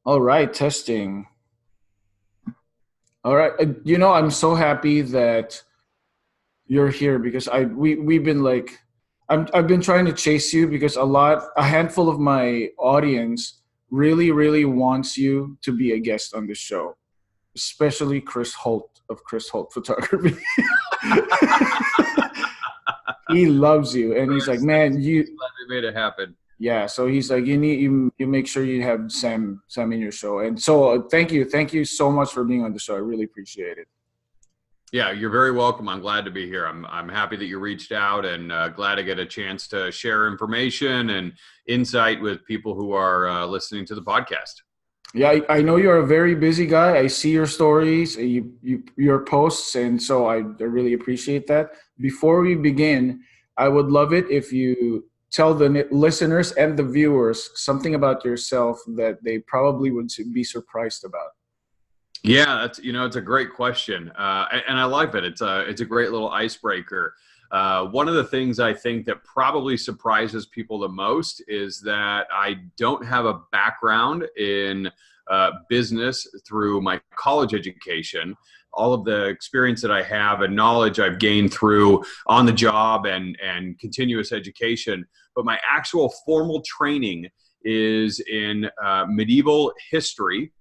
All right, testing. All right, I'm so happy that you're here because we've been like, I've been trying to chase you because a handful of my audience really wants you to be a guest on this show, especially Chris Holt of Chris Holt Photography. He loves you, and he's like, Chris, man, you. glad we made it happen. Yeah, so he's like, you make sure you have Sam in your show, and so thank you so much for being on the show. I really appreciate it. Yeah, you're very welcome. I'm glad to be here. I'm happy that you reached out and glad to get a chance to share information and insight with people who are listening to the podcast. Yeah, I know you're a very busy guy. I see your stories, your posts, and so I really appreciate that. Before we begin, I would love it if you tell the listeners and the viewers something about yourself that they probably would be surprised about. Yeah, that's it's a great question, and I like it. It's a great little icebreaker. One of the things I think that probably surprises people the most is that I don't have a background in business through my college education. All of the experience that I have and knowledge I've gained through on the job and continuous education, but my actual formal training is in medieval history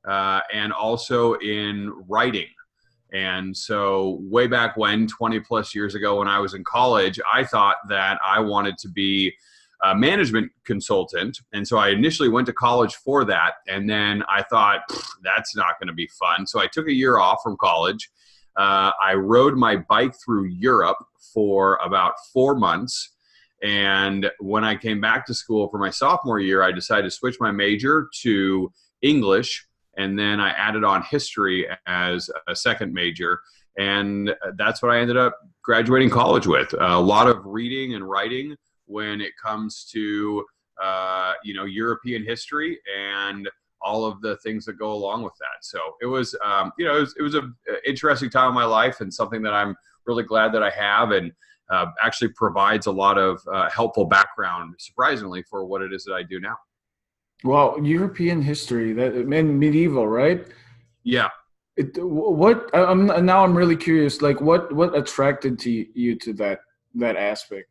and also in writing. And so, way back when, 20 plus years ago, when I was in college, I thought that I wanted to be a management consultant. And so, I initially went to college for that. And then I thought, that's not going to be fun. So, I took a year off from college. I rode my bike through Europe for about 4 months. And when I came back to school for my sophomore year, I decided to switch my major to English, and then I added on history as a second major. And that's what I ended up graduating college with. A lot of reading and writing when it comes to, European history and all of the things that go along with that. So it was, it was an interesting time in my life and something that I'm really glad that I have, and actually provides a lot of helpful background, surprisingly, for what it is that I do now. Well, European history that and medieval, right? Yeah. What I'm really curious. Like, what attracted to you to that aspect?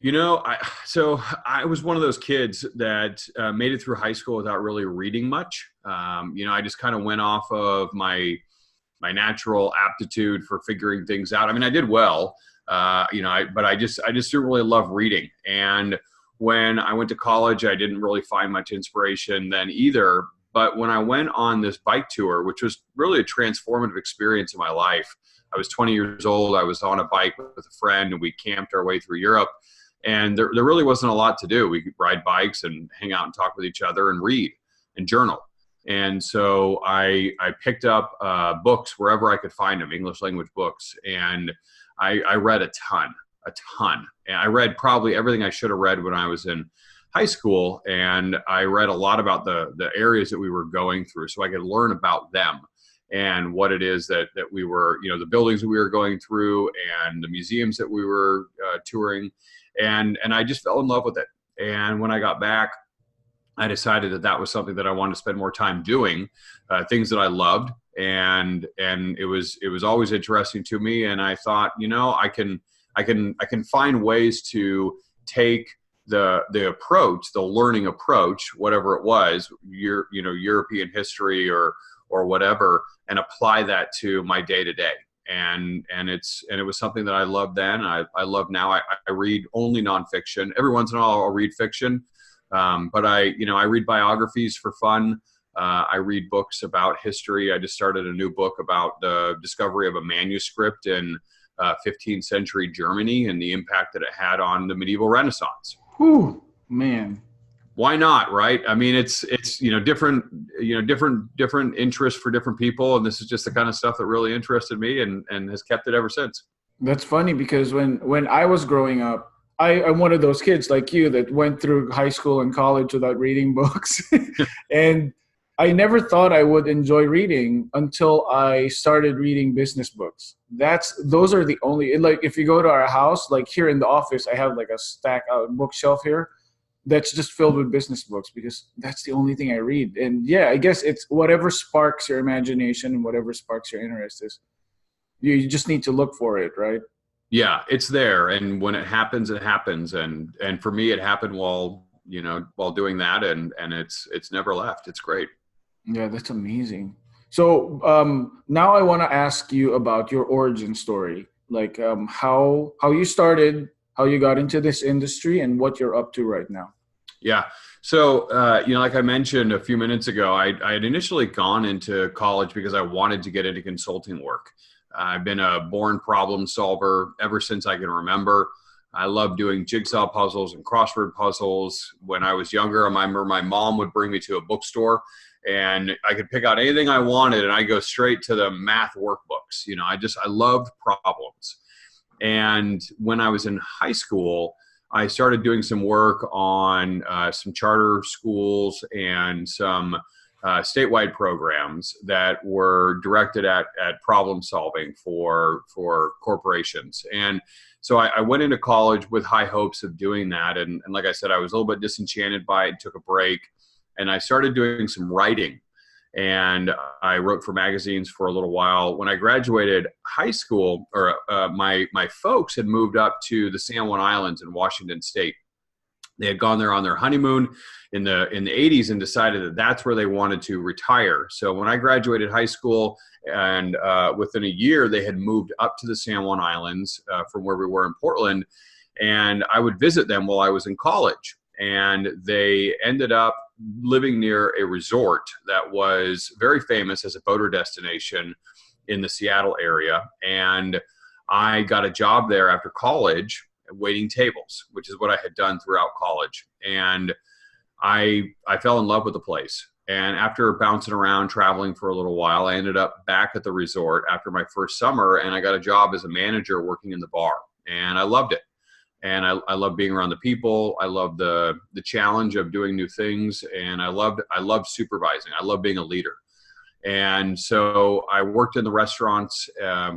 I was one of those kids that made it through high school without really reading much. I just kind of went off of my natural aptitude for figuring things out. I mean, I did well, but I just didn't really love reading. And when I went to college, I didn't really find much inspiration then either. But when I went on this bike tour, which was really a transformative experience in my life, I was 20 years old. I was on a bike with a friend, and we camped our way through Europe. And there really wasn't a lot to do. We could ride bikes and hang out and talk with each other and read and journal. And so I picked up books wherever I could find them, English language books. And I read a ton. And I read probably everything I should have read when I was in high school. And I read a lot about the areas that we were going through so I could learn about them and what it is that we were, the buildings that we were going through and the museums that we were touring. And I just fell in love with it. And when I got back, I decided that was something that I wanted to spend more time doing, things that I loved, and it was always interesting to me. And I thought, I can find ways to take the approach, the learning approach, whatever it was, European history or whatever, and apply that to my day to day. And it was something that I loved then. I love now. I read only nonfiction. Every once in a while, I'll read fiction, but I read biographies for fun. I read books about history. I just started a new book about the discovery of a manuscript in 15th century Germany and the impact that it had on the medieval Renaissance. Whew, man. Why not, right? I mean, it's different interests for different people, and this is just the kind of stuff that really interested me and has kept it ever since. That's funny because when I was growing up, I'm one of those kids like you that went through high school and college without reading books. And I never thought I would enjoy reading until I started reading business books. Those are the only, like, if you go to our house, like here in the office, I have like a bookshelf here. that's just filled with business books because that's the only thing I read. And yeah, I guess it's whatever sparks your imagination and whatever sparks your interest is. You just need to look for it, right? Yeah, it's there, and when it happens, it happens. And for me, it happened while while doing that, and it's never left. It's great. Yeah, that's amazing. So now I want to ask you about your origin story, like how you started, how you got into this industry, and what you're up to right now. Yeah. So, like I mentioned a few minutes ago, I had initially gone into college because I wanted to get into consulting work. I've been a born problem solver ever since I can remember. I love doing jigsaw puzzles and crossword puzzles. When I was younger, I remember my mom would bring me to a bookstore and I could pick out anything I wanted and I go straight to the math workbooks. I loved problems. And when I was in high school, I started doing some work on some charter schools and some statewide programs that were directed at problem solving for corporations. And so I went into college with high hopes of doing that. And like I said, I was a little bit disenchanted by it, took a break, and I started doing some writing. And I wrote for magazines for a little while. When I graduated high school, or my folks had moved up to the San Juan Islands in Washington State. They had gone there on their honeymoon in the 80s and decided that that's where they wanted to retire. So when I graduated high school, and within a year they had moved up to the San Juan Islands from where we were in Portland, and I would visit them while I was in college. And they ended up living near a resort that was very famous as a boater destination in the Seattle area. And I got a job there after college waiting tables, which is what I had done throughout college. And I fell in love with the place. And after bouncing around, traveling for a little while, I ended up back at the resort after my first summer, and I got a job as a manager working in the bar. And I loved it. And I love being around the people. I love the challenge of doing new things. And I loved supervising. I love being a leader. And so I worked in the restaurants,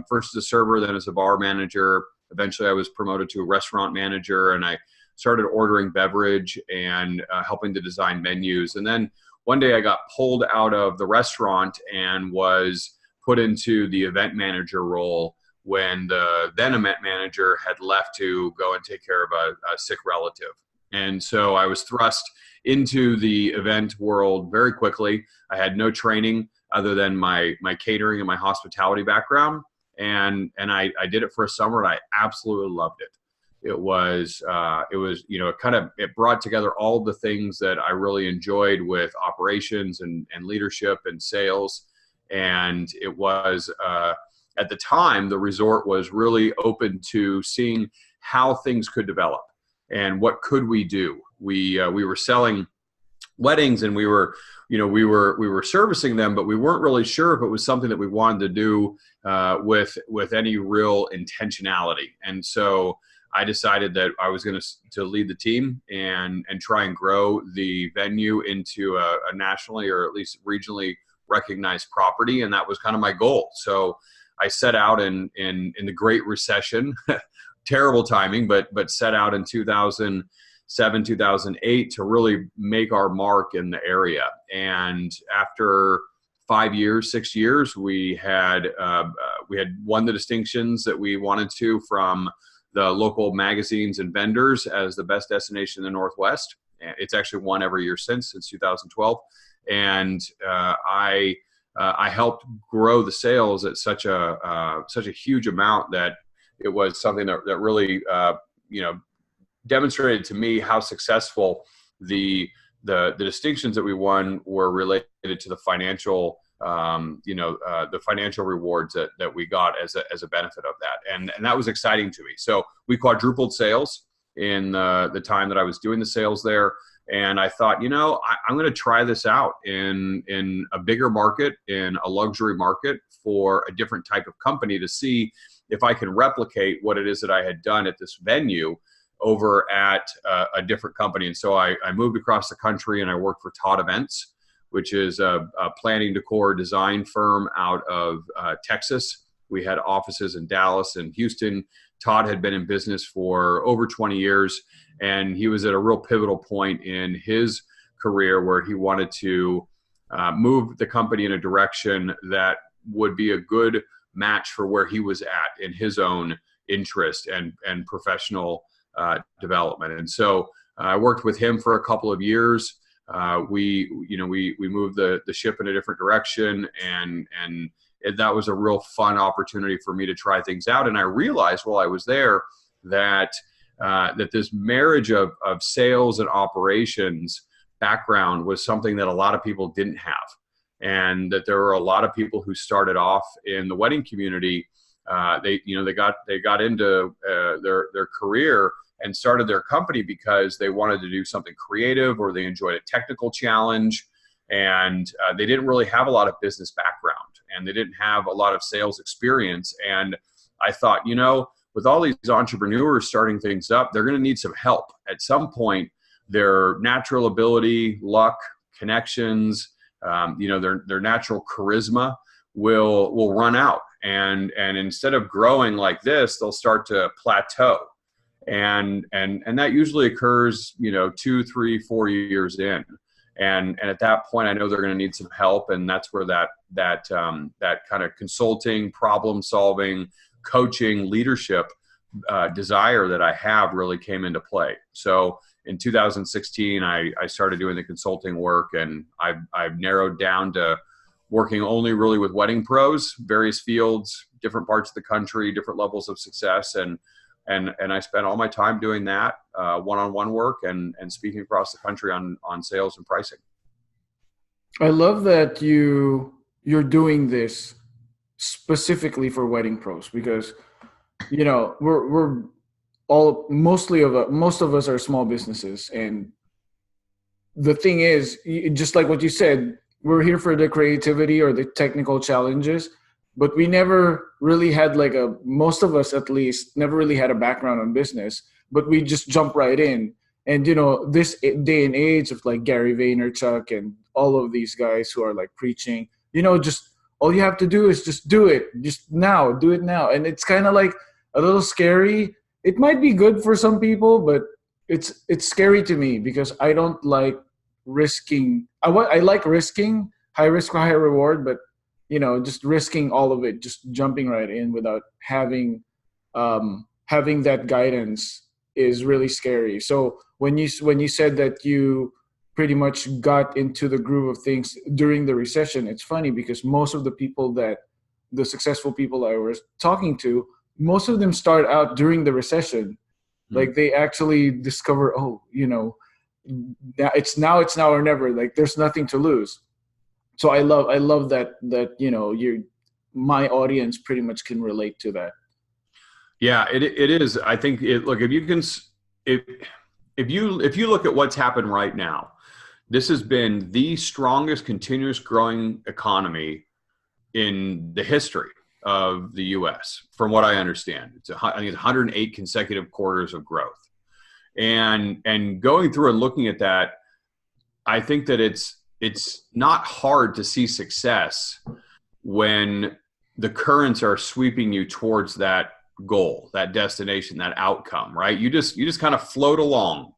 first as a server, then as a bar manager. Eventually I was promoted to a restaurant manager, and I started ordering beverage and helping to design menus. And then one day I got pulled out of the restaurant and was put into the event manager role when the then event manager had left to go and take care of a sick relative. And so I was thrust into the event world very quickly. I had no training other than my catering and my hospitality background. And I did it for a summer, and I absolutely loved it. It was it brought together all the things that I really enjoyed with operations and leadership and sales. And it was, at the time, the resort was really open to seeing how things could develop and what could we do. We were selling weddings, and we were servicing them, but we weren't really sure if it was something that we wanted to do with any real intentionality. And so I decided that I was going to lead the team and try and grow the venue into a nationally or at least regionally recognized property, and that was kind of my goal. So I set out in the Great Recession, terrible timing, but set out in 2007, 2008 to really make our mark in the area. And after 6 years, we had won the distinctions that we wanted to from the local magazines and vendors as the best destination in the Northwest. It's actually won every year since 2012. And I helped grow the sales at such a huge amount that it was something that really demonstrated to me how successful the distinctions that we won were related to the financial the financial rewards that we got as a benefit of that, and that was exciting to me. So we quadrupled sales in the time that I was doing the sales there. And I thought, I'm going to try this out in a bigger market, in a luxury market for a different type of company, to see if I can replicate what it is that I had done at this venue over at a different company. And so I moved across the country and I worked for Todd Events, which is a planning, decor, design firm out of Texas. We had offices in Dallas and Houston. Todd had been in business for over 20 years, and he was at a real pivotal point in his career where he wanted to move the company in a direction that would be a good match for where he was at in his own interest and professional development. And so I worked with him for a couple of years. We moved the ship in a different direction, and that was a real fun opportunity for me to try things out. And I realized while I was there that this marriage of sales and operations background was something that a lot of people didn't have, and that there were a lot of people who started off in the wedding community. They got into their career and started their company because they wanted to do something creative, or they enjoyed a technical challenge, and they didn't really have a lot of business background, and they didn't have a lot of sales experience. And I thought, with all these entrepreneurs starting things up, they're going to need some help. At some point, their natural ability, luck, connections, their natural charisma will run out. And instead of growing like this, they'll start to plateau. And that usually occurs, 2, 3, 4 years in. And at that point, I know they're going to need some help. And that's where that kind of consulting, problem solving, coaching, leadership desire that I have really came into play. So in 2016, I started doing the consulting work, and I've narrowed down to working only really with wedding pros, various fields, different parts of the country, different levels of success. And I spent all my time doing that, one-on-one work and speaking across the country on sales and pricing. I love that you're doing this specifically for wedding pros, because we're all most of us are small businesses, and the thing is, just like what you said, we're here for the creativity or the technical challenges, but we never really had most of us at least never really had a background on business, but we just jump right in. And this day and age of Gary Vaynerchuk and all of these guys who are preaching, just all you have to do is just do it, just now, do it now. And it's kind of a little scary. It might be good for some people, but it's scary to me because I don't like risking. I like risking, high risk, high reward, but just risking all of it, just jumping right in without having that guidance is really scary. So when you said that you pretty much got into the groove of things during the recession, it's funny because most of the successful people I was talking to, most of them start out during the recession. They actually discover, it's now or never. There's nothing to lose. So I love that my audience pretty much can relate to that. Yeah, it is. I think look, if you look at what's happened right now, this has been the strongest continuous growing economy in the history of the U.S. From what I understand, I think it's 108 consecutive quarters of growth, and going through and looking at that, I think that it's not hard to see success when the currents are sweeping you towards that goal, that destination, that outcome, right? You just kind of float along,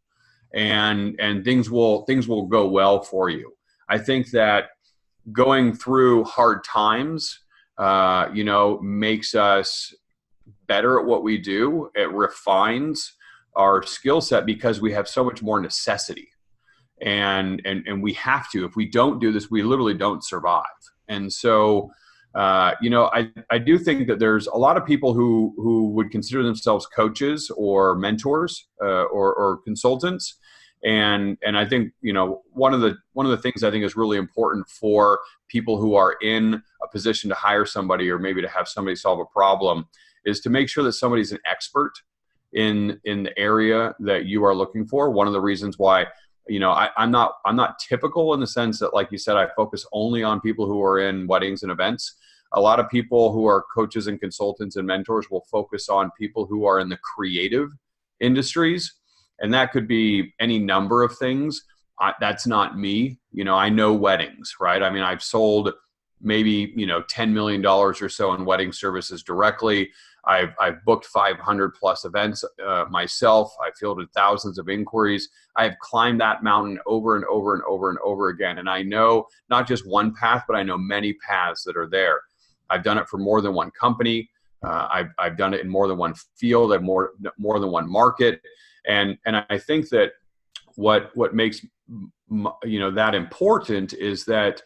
and things will go well for you. I think that going through hard times, makes us better at what we do. It refines our skill set because we have so much more necessity. And we have to. If we don't do this, we literally don't survive. And so, I do think that there's a lot of people who would consider themselves coaches or mentors or consultants. And I think, one of the things I think is really important for people who are in a position to hire somebody or maybe to have somebody solve a problem is to make sure that somebody's an expert in the area that you are looking for. One of the reasons why, I'm not typical in the sense that, like you said, I focus only on people who are in weddings and events. A lot of people who are coaches and consultants and mentors will focus on people who are in the creative industries. And that could be any number of things. That's not me. I know weddings, right? I mean, I've sold maybe, $10 million or so in wedding services directly. I've booked 500 plus events myself. I fielded thousands of inquiries. I have climbed that mountain over and over and over and over again. And I know not just one path, but I know many paths that are there. I've done it for more than one company. I've done it in more than one field, and more than one market. And I think that what makes that important is that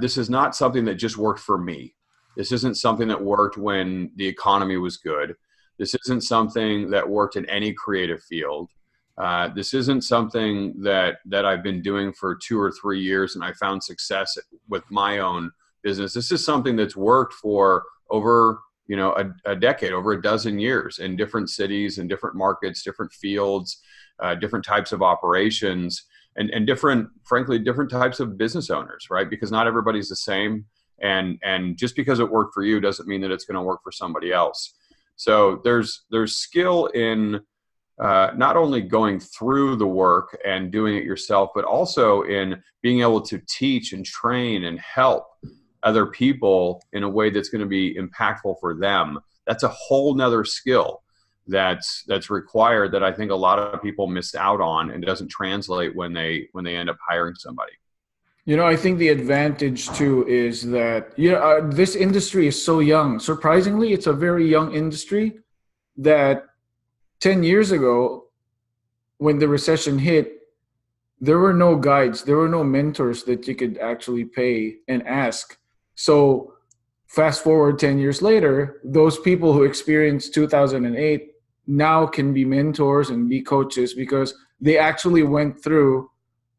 this is not something that just worked for me. This isn't something that worked when the economy was good. This isn't something that worked in any creative field. This isn't something that I've been doing for 2 or 3 years and I found success with my own business. This is something that's worked for over a decade, over a dozen years in different cities and different markets, different fields, different types of operations, and frankly, different types of business owners, right? Because not everybody's the same. And just because it worked for you doesn't mean that it's going to work for somebody else. So there's skill in not only going through the work and doing it yourself, but also in being able to teach and train and help other people in a way that's going to be impactful for them. That's a whole nother skill that's required that I think a lot of people miss out on, and doesn't translate when they end up hiring somebody. I think the advantage too is that this industry is so young. Surprisingly, it's a very young industry that 10 years ago, when the recession hit, there were no guides, there were no mentors that you could actually pay and ask. So fast forward 10 years later, those people who experienced 2008 now can be mentors and be coaches because they actually went through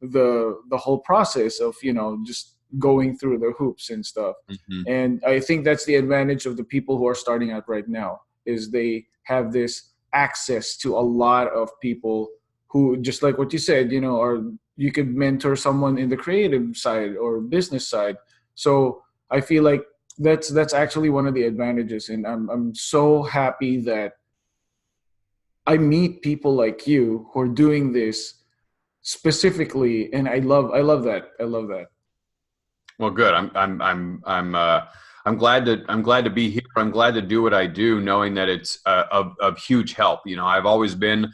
the whole process of just going through the hoops and stuff. Mm-hmm. And I think that's the advantage of the people who are starting out right now, is they have this access to a lot of people who, just like what you said, or you could mentor someone in the creative side or business side. So I feel like that's actually one of the advantages, and I'm so happy that I meet people like you who are doing this specifically, and I love that. I love that. Well, good. I'm glad to be here. I'm glad to do what I do, knowing that it's of huge help. I've always been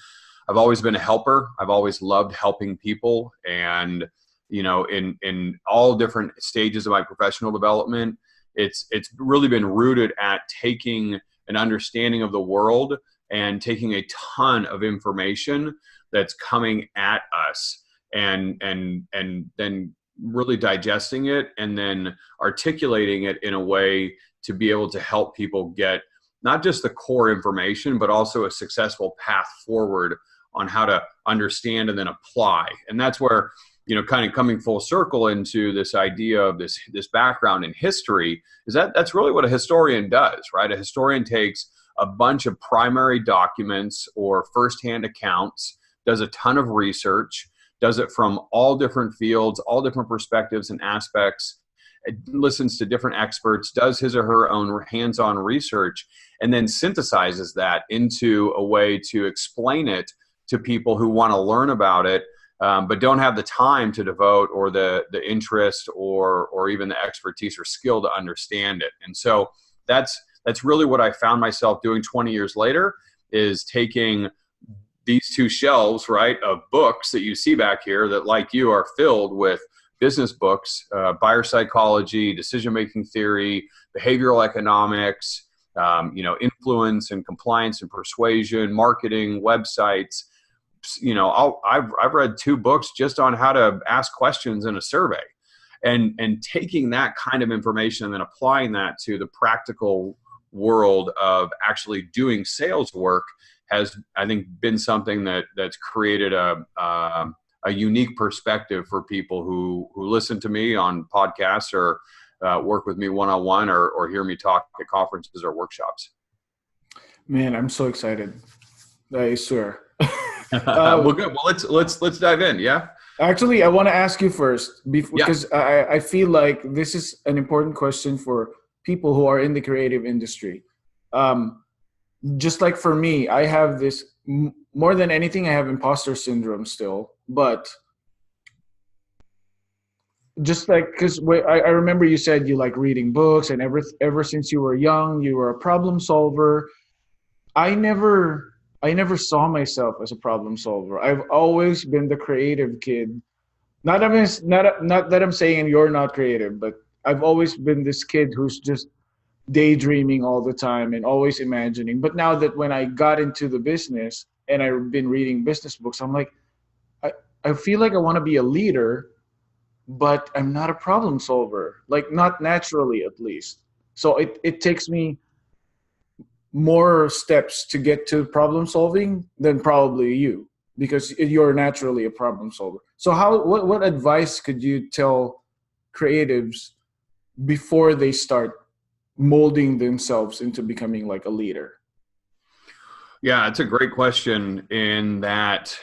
a helper. I've always loved helping people, and in all different stages of my professional development, it's really been rooted at taking an understanding of the world and taking a ton of information that's coming at us, and then really digesting it and then articulating it in a way to be able to help people get not just the core information, but also a successful path forward on how to understand and then apply. And that's where, kind of coming full circle into this idea of this background in history, is that's really what a historian does, right? A historian takes a bunch of primary documents or firsthand accounts, does a ton of research, does it from all different fields, all different perspectives and aspects, listens to different experts, does his or her own hands-on research, and then synthesizes that into a way to explain it to people who want to learn about it, but don't have the time to devote, or the interest, or even the expertise or skill to understand it. And so that's really what I found myself doing 20 years later, is taking these two shelves, right, of books that you see back here that, like you, are filled with business books, buyer psychology, decision-making theory, behavioral economics, influence and compliance and persuasion, marketing, websites. I've read 2 books just on how to ask questions in a survey, and taking that kind of information and then applying that to the practical world of actually doing sales work has, I think, been something that's created a unique perspective for people who listen to me on podcasts, or work with me one-on-one, or hear me talk at conferences or workshops. Man, I'm so excited. I swear. Well, good. Well, let's dive in. Yeah. Actually, I want to ask you first, because I feel like this is an important question for people who are in the creative industry. Just like for me, I have this, more than anything, I have imposter syndrome still. But just like, because I remember you said you like reading books, and ever since you were young, you were a problem solver. I never I never saw myself as a problem solver. I've always been the creative kid. Not that I'm saying you're not creative, but I've always been this kid who's just daydreaming all the time and always imagining. But now that when I got into the business and I've been reading business books, I'm like, I, I feel like I want to be a leader, but I'm not a problem solver, like not naturally at least. So it takes me more steps to get to problem solving than probably you, because you're naturally a problem solver. So what advice could you tell creatives before they start molding themselves into becoming like a leader? Yeah, it's a great question in that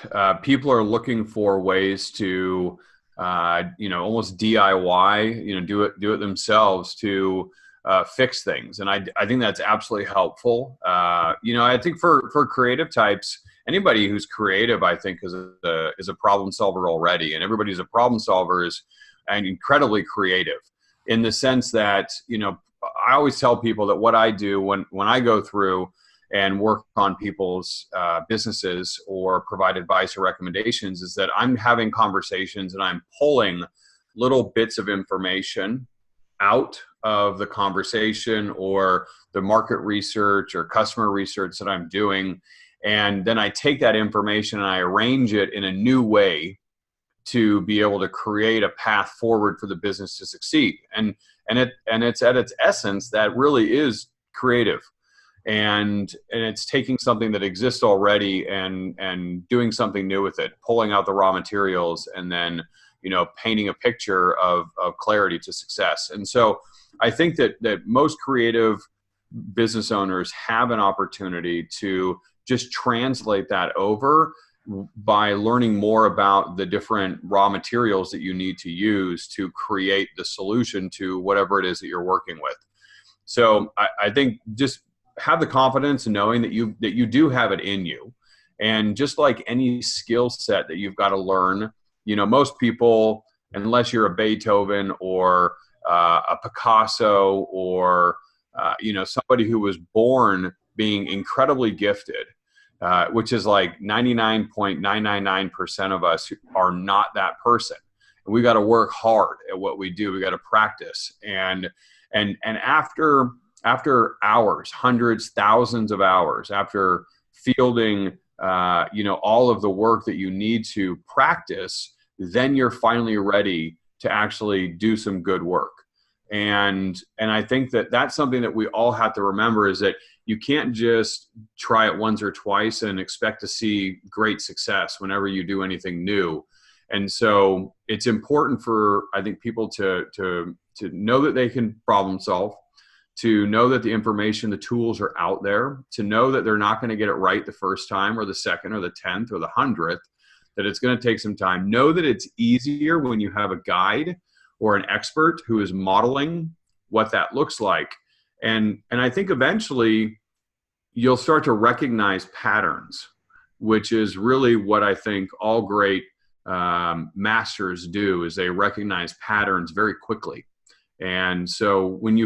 people are looking for ways to, almost DIY, do it themselves to fix things. And I think that's absolutely helpful. I think for creative types, anybody who's creative, I think is a problem solver already. And everybody who's a problem solver is and incredibly creative in the sense that, I always tell people that what I do when I go through and work on people's businesses or provide advice or recommendations is that I'm having conversations and I'm pulling little bits of information out of the conversation or the market research or customer research that I'm doing. And then I take that information and I arrange it in a new way to be able to create a path forward for the business to succeed. And it's at its essence that really is creative. And it's taking something that exists already and doing something new with it, pulling out the raw materials, and then painting a picture of clarity to success. And so I think that most creative business owners have an opportunity to just translate that over by learning more about the different raw materials that you need to use to create the solution to whatever it is that you're working with. So I think just have the confidence in knowing that you do have it in you. And just like any skill set that you've got to learn, most people, unless you're a Beethoven or a Picasso or somebody who was born being incredibly gifted, which is like 99.999% of us are not that person. And we got to work hard at what we do. We got to practice. And after hours, hundreds, thousands of hours, after fielding, all of the work that you need to practice, then you're finally ready to actually do some good work. And I think that that's something that we all have to remember, is that you can't just try it once or twice and expect to see great success whenever you do anything new. And so it's important for, I think, people to know that they can problem solve, to know that the information, the tools are out there, to know that they're not going to get it right the first time or the second or the 10th or the 100th, that it's going to take some time. Know that it's easier when you have a guide or an expert who is modeling what that looks like. And I think eventually you'll start to recognize patterns, which is really what I think all great masters do, is they recognize patterns very quickly. And so when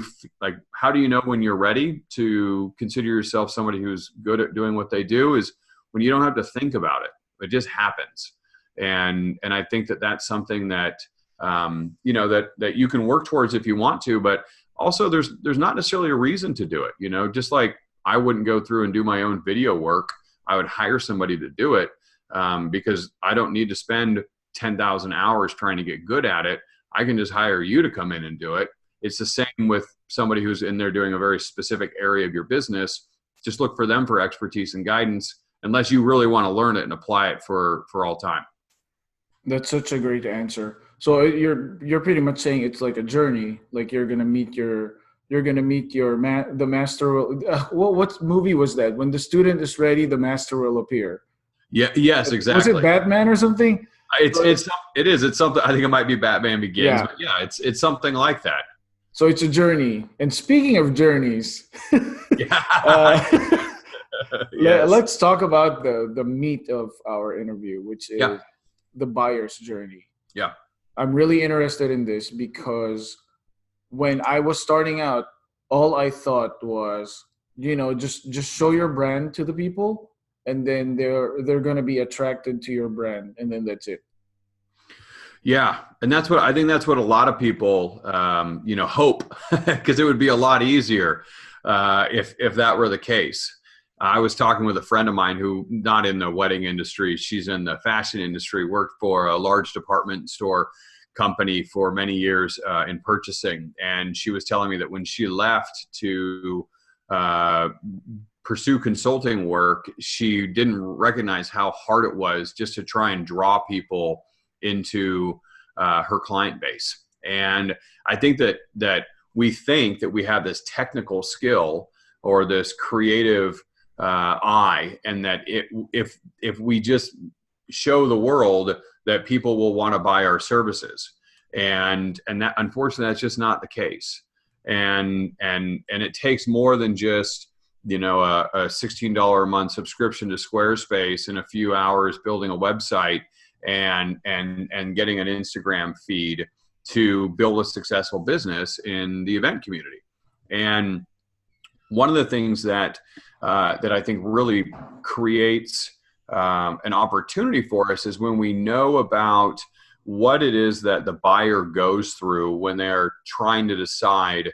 how do you know when you're ready to consider yourself somebody who's good at doing what they do, is when you don't have to think about it. It just happens. And I think that that's something that, that you can work towards if you want to, but also there's not necessarily a reason to do it. Just like I wouldn't go through and do my own video work, I would hire somebody to do it, because I don't need to spend 10,000 hours trying to get good at it. I can just hire you to come in and do it. It's the same with somebody who's in there doing a very specific area of your business. Just look for them for expertise and guidance, unless you really want to learn it and apply it for all time. That's such a great answer. So you're pretty much saying it's like a journey. Like you're gonna meet the master. What movie was that? When the student is ready, the master will appear. Yeah. Yes. Exactly. Was it Batman or something? It is. It's something. I think it might be Batman Begins. Yeah. But yeah. It's something like that. So it's a journey. And speaking of journeys, Yeah. Yes. let's talk about the meat of our interview, which is the buyer's journey. Yeah. I'm really interested in this because when I was starting out, all I thought was, just show your brand to the people, and then they're gonna be attracted to your brand, and then that's it. Yeah, and that's what I think. That's what a lot of people, hope, because it would be a lot easier if that were the case. I was talking with a friend of mine who, not in the wedding industry, she's in the fashion industry, worked for a large department store company for many years in purchasing, and she was telling me that when she left to uh, pursue consulting work, she didn't recognize how hard it was just to try and draw people into her client base. And I think that we think that we have this technical skill or this creative eye, and that if we just show the world that people will want to buy our services, and that, unfortunately, that's just not the case. And it takes more than just a $16 a month subscription to Squarespace and a few hours building a website and getting an Instagram feed to build a successful business in the event community. And one of the things that I think really creates an opportunity for us is when we know about what it is that the buyer goes through when they're trying to decide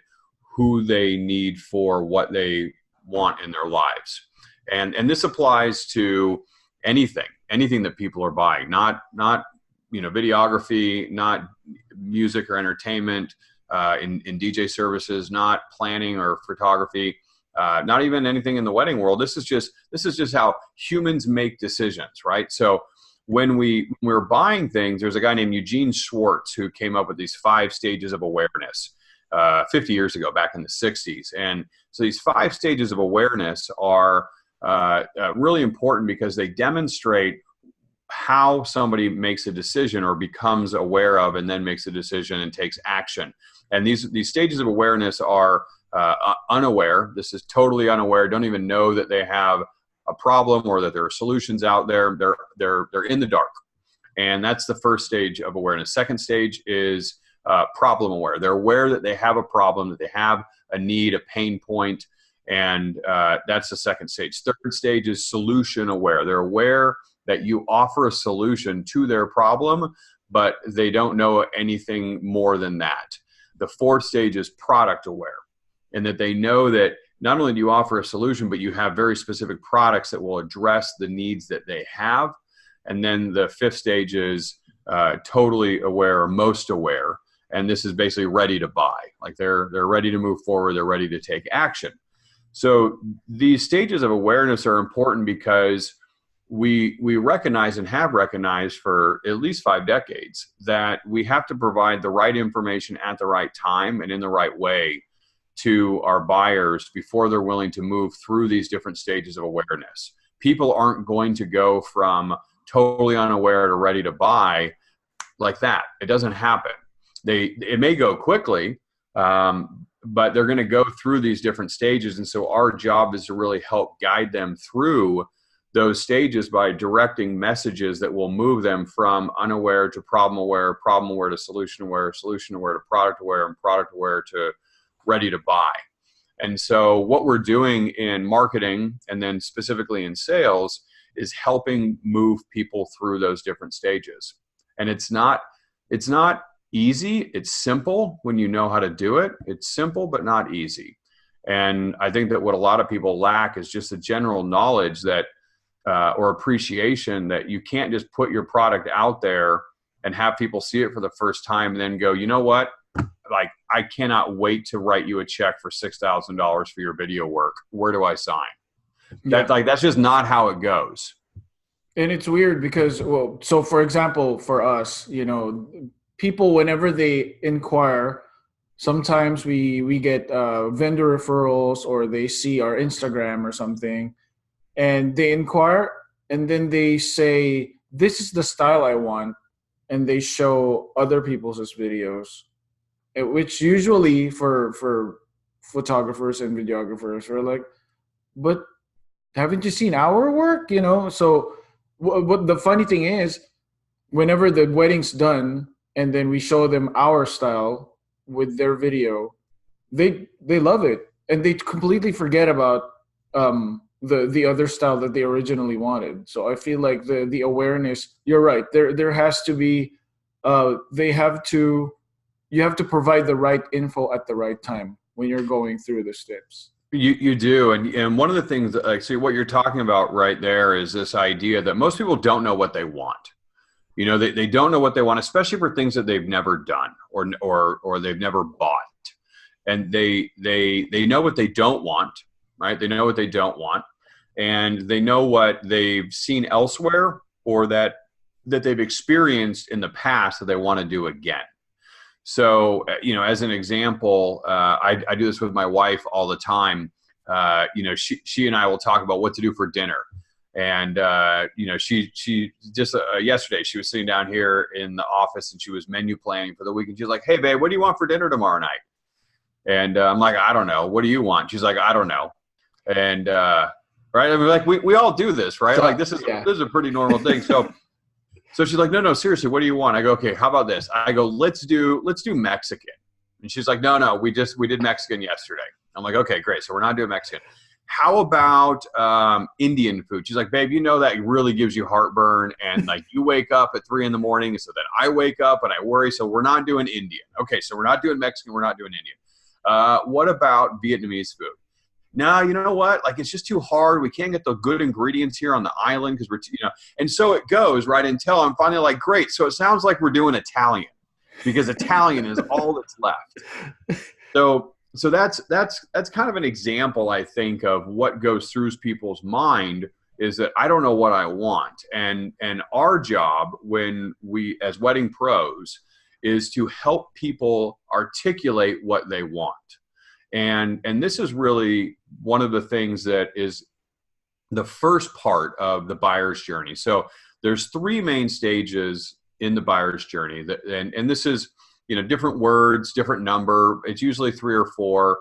who they need for what they want in their lives. And this applies to anything that people are buying, not videography, not music or entertainment, in DJ services, not planning or photography, not even anything in the wedding world. This is just how humans make decisions, right? So when we're buying things, there's a guy named Eugene Schwartz who came up with these 5 stages of awareness 50 years ago, back in the 60s. And so these 5 stages of awareness are really important because they demonstrate how somebody makes a decision or becomes aware of and then makes a decision and takes action. And these stages of awareness are unaware. This is totally unaware, don't even know that they have a problem or that there are solutions out there. They're in the dark. And that's the first stage of awareness. Second stage is problem aware. They're aware that they have a problem, that they have a need, a pain point, and that's the second stage. Third stage is solution aware. They're aware that you offer a solution to their problem, but they don't know anything more than that. The fourth stage is product aware, and that they know that not only do you offer a solution, but you have very specific products that will address the needs that they have. And then the fifth stage is totally aware or most aware. And this is basically ready to buy. Like they're ready to move forward. They're ready to take action. So these stages of awareness are important because we recognize and have recognized for at least 5 decades that we have to provide the right information at the right time and in the right way to our buyers before they're willing to move through these different stages of awareness. People aren't going to go from totally unaware to ready to buy like that. It doesn't happen. It may go quickly, but they're going to go through these different stages. And so our job is to really help guide them through those stages by directing messages that will move them from unaware to problem aware to solution aware to product aware, and product aware to ready to buy. And so what we're doing in marketing and then specifically in sales is helping move people through those different stages. And it's not easy. It's simple when you know how to do it. It's simple, but not easy. And I think that what a lot of people lack is just the general knowledge that or appreciation that you can't just put your product out there and have people see it for the first time and then go, you know what? Like, I cannot wait to write you a check for $6,000 for your video work. Where do I sign? Yeah. That's just not how it goes. And it's weird because, well, so for example, for us, people, whenever they inquire, sometimes we get vendor referrals, or they see our Instagram or something, and they inquire, and then they say, this is the style I want, and they show other people's videos, which usually for photographers and videographers are like, but haven't you seen our work? So what the funny thing is, whenever the wedding's done, and then we show them our style with their video, they love it, and they completely forget about the other style that they originally wanted. So I feel like the awareness, you're right, there has to be, they have to, you have to provide the right info at the right time when you're going through the steps. You do, and one of the things that, like, see, what you're talking about right there is this idea that most people don't know what they want. You know, they don't know what they want, especially for things that they've never done or they've never bought. And they know what they don't want, right? They know what they don't want, and they know what they've seen elsewhere or that they've experienced in the past that they want to do again. So, you know, as an example, I do this with my wife all the time. You know, she and I will talk about what to do for dinner. And, you know, she just yesterday, she was sitting down here in the office and she was menu planning for the week. And she's like, "Hey, babe, what do you want for dinner tomorrow night?" And I'm like, "I don't know. What do you want?" She's like, "I don't know." And, right. I mean, like we all do this, right? Like this is a pretty normal thing. So she's like, no, seriously, what do you want? I go, okay, how about this? I go, let's do Mexican. And she's like, no, we did Mexican yesterday. I'm like, okay, great. So we're not doing Mexican. How about Indian food? She's like, babe, you know that really gives you heartburn, and like you wake up at 3 a.m, so then I wake up and I worry. So we're not doing Indian. Okay, so we're not doing Mexican. We're not doing Indian. What about Vietnamese food? No, you know what? Like, it's just too hard. We can't get the good ingredients here on the island because and so it goes, right? Until I'm finally like, great. So it sounds like we're doing Italian because Italian is all that's left. So that's kind of an example, I think, of what goes through people's mind is that I don't know what I want. And our job when we, as wedding pros, is to help people articulate what they want. And this is really one of the things that is the first part of the buyer's journey. So there's 3 main stages in the buyer's journey. And this is, you know, different words, different number. It's usually 3 or 4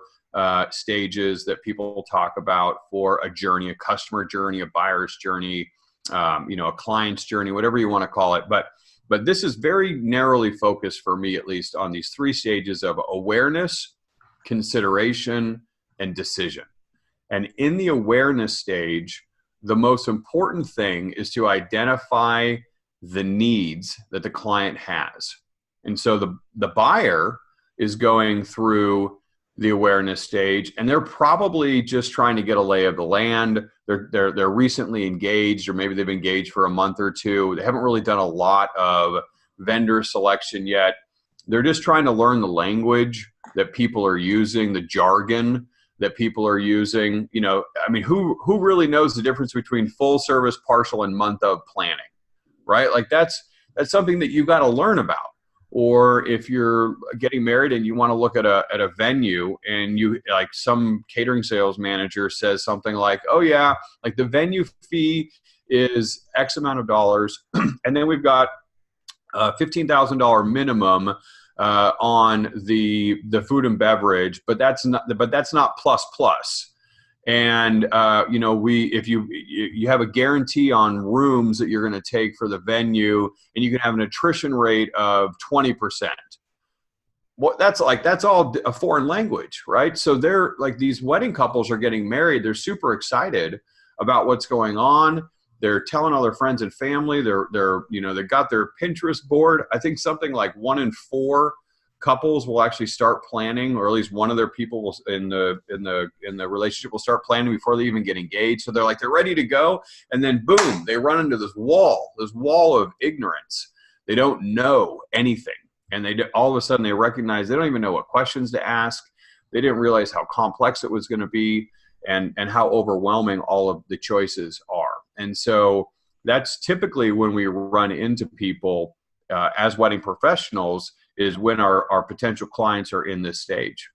stages that people talk about for a journey, a customer journey, a buyer's journey, you know, a client's journey, whatever you want to call it. But this is very narrowly focused for me, at least, on these 3 stages of awareness, consideration, and decision. And in the awareness stage, the most important thing is to identify the needs that the client has. And so the buyer is going through the awareness stage, and they're probably just trying to get a lay of the land. They're recently engaged, or maybe they've engaged for a month or 2. They haven't really done a lot of vendor selection yet. They're just trying to learn the language that people are using, the jargon that people are using. You know, I mean, who really knows the difference between full service, partial, and month of planning, right? Like that's something that you've got to learn about. Or if you're getting married and you want to look at a venue, and you, like, some catering sales manager says something like, oh yeah, like the venue fee is X amount of dollars, and then we've got $15,000 minimum on the food and beverage, but that's not plus. And you know, if you have a guarantee on rooms that you're going to take for the venue, and you can have an attrition rate of 20%. What that's all a foreign language, right? So they're like, these wedding couples are getting married. They're super excited about what's going on. They're telling all their friends and family. They're you know, they've got their Pinterest board. I think something like 1 in 4 couples will actually start planning, or at least one of their people will in the relationship will start planning before they even get engaged. So they're ready to go, and then boom, they run into this wall of ignorance. They don't know anything, and all of a sudden they recognize they don't even know what questions to ask. They didn't realize how complex it was going to be, and how overwhelming all of the choices are. And so that's typically when we run into people as wedding professionals, is when our potential clients are in this stage.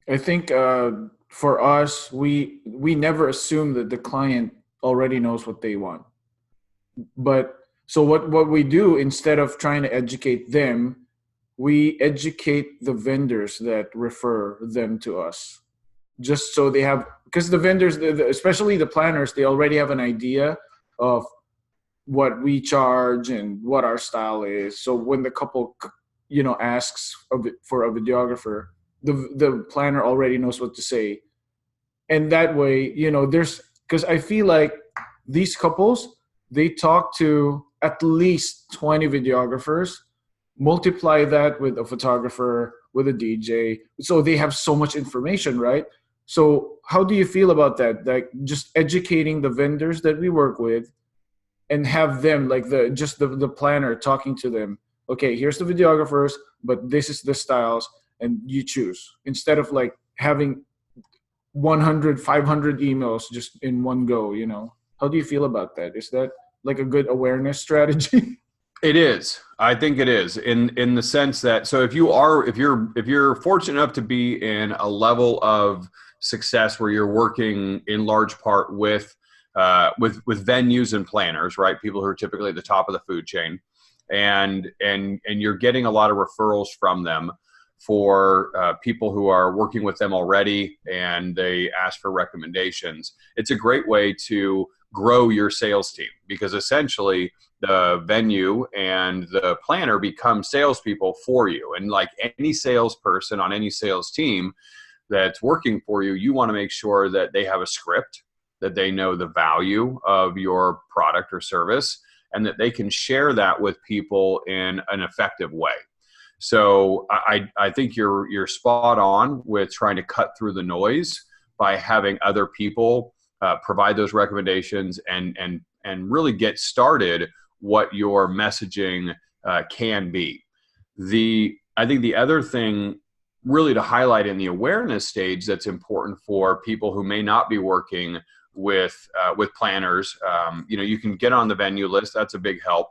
I think for us, we never assume that the client already knows what they want. But so what we do, instead of trying to educate them, we educate the vendors that refer them to us. Just so they have, because the vendors, especially the planners, they already have an idea of what we charge and what our style is. So when the couple asks for a videographer, the planner already knows what to say. And that way, there's, because I feel like these couples, they talk to at least 20 videographers, multiply that with a photographer, with a DJ, so they have so much information, right? So how do you feel about that, like just educating the vendors that we work with, and have them, like the planner talking to them, okay, here's the videographers, but this is the styles, and you choose, instead of like having 100, 500 emails just in one go. How do you feel about that? Is that like a good awareness strategy? It is. I think it is in the sense that, so if you're fortunate enough to be in a level of success where you're working in large part with venues and planners, right? People who are typically at the top of the food chain, and you're getting a lot of referrals from them for people who are working with them already, and they ask for recommendations. It's a great way to grow your sales team, because essentially the venue and the planner become salespeople for you. And like any salesperson on any sales team that's working for you, you want to make sure that they have a script, that they know the value of your product or service, and that they can share that with people in an effective way. So I think you're spot on with trying to cut through the noise by having other people provide those recommendations, and really get started what your messaging can be. I think the other thing really to highlight in the awareness stage that's important for people who may not be working with planners, you can get on the venue list. That's a big help.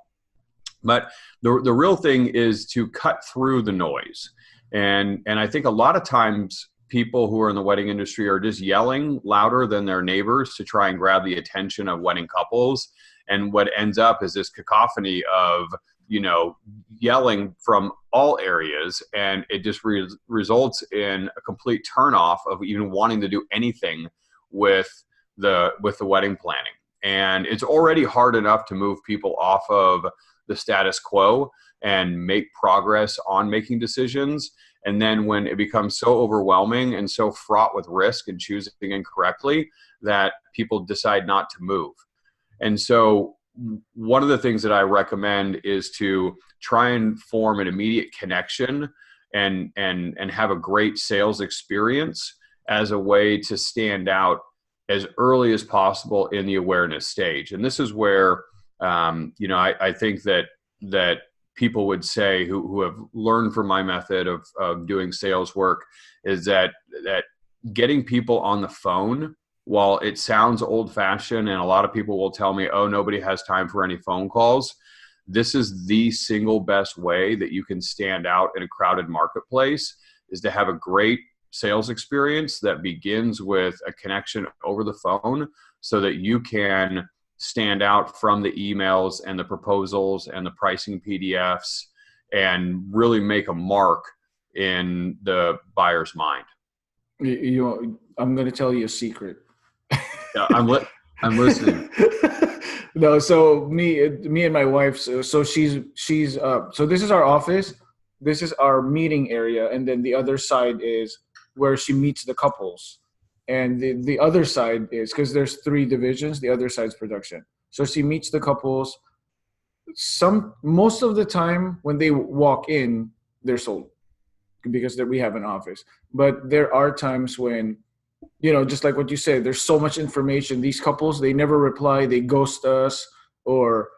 But the real thing is to cut through the noise. And I think a lot of times people who are in the wedding industry are just yelling louder than their neighbors to try and grab the attention of wedding couples. And what ends up is this cacophony of, yelling from all areas. And it just results in a complete turnoff of even wanting to do anything with the wedding planning. And it's already hard enough to move people off of the status quo and make progress on making decisions. And then when it becomes so overwhelming and so fraught with risk and choosing incorrectly, that people decide not to move. And so one of the things that I recommend is to try and form an immediate connection and have a great sales experience as a way to stand out as early as possible in the awareness stage. And this is where, I think that people would say who have learned from my method of doing sales work is that getting people on the phone, while it sounds old fashioned, and a lot of people will tell me, oh, nobody has time for any phone calls, this is the single best way that you can stand out in a crowded marketplace, is to have a great sales experience that begins with a connection over the phone, so that you can stand out from the emails and the proposals and the pricing PDFs and really make a mark in the buyer's mind. I'm going to tell you a secret. Yeah, I'm listening. No, so me and my wife. So she's so this is our office. This is our meeting area, and then the other side is where she meets the couples. And the other side is, because there's 3 divisions, the other side's production. So she meets the couples. Most of the time when they walk in, they're sold, because we have an office. But there are times when, just like what you said, there's so much information. These couples, they never reply, they ghost us, or,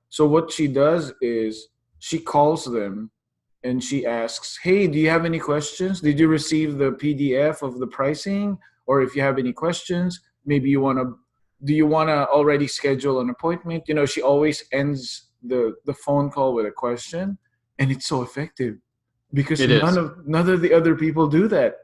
so what she does is she calls them and she asks, hey, do you have any questions? Did you receive the PDF of the pricing? Or if you have any questions, maybe do you want to already schedule an appointment? She always ends the phone call with a question, and it's so effective because none of the other people do that.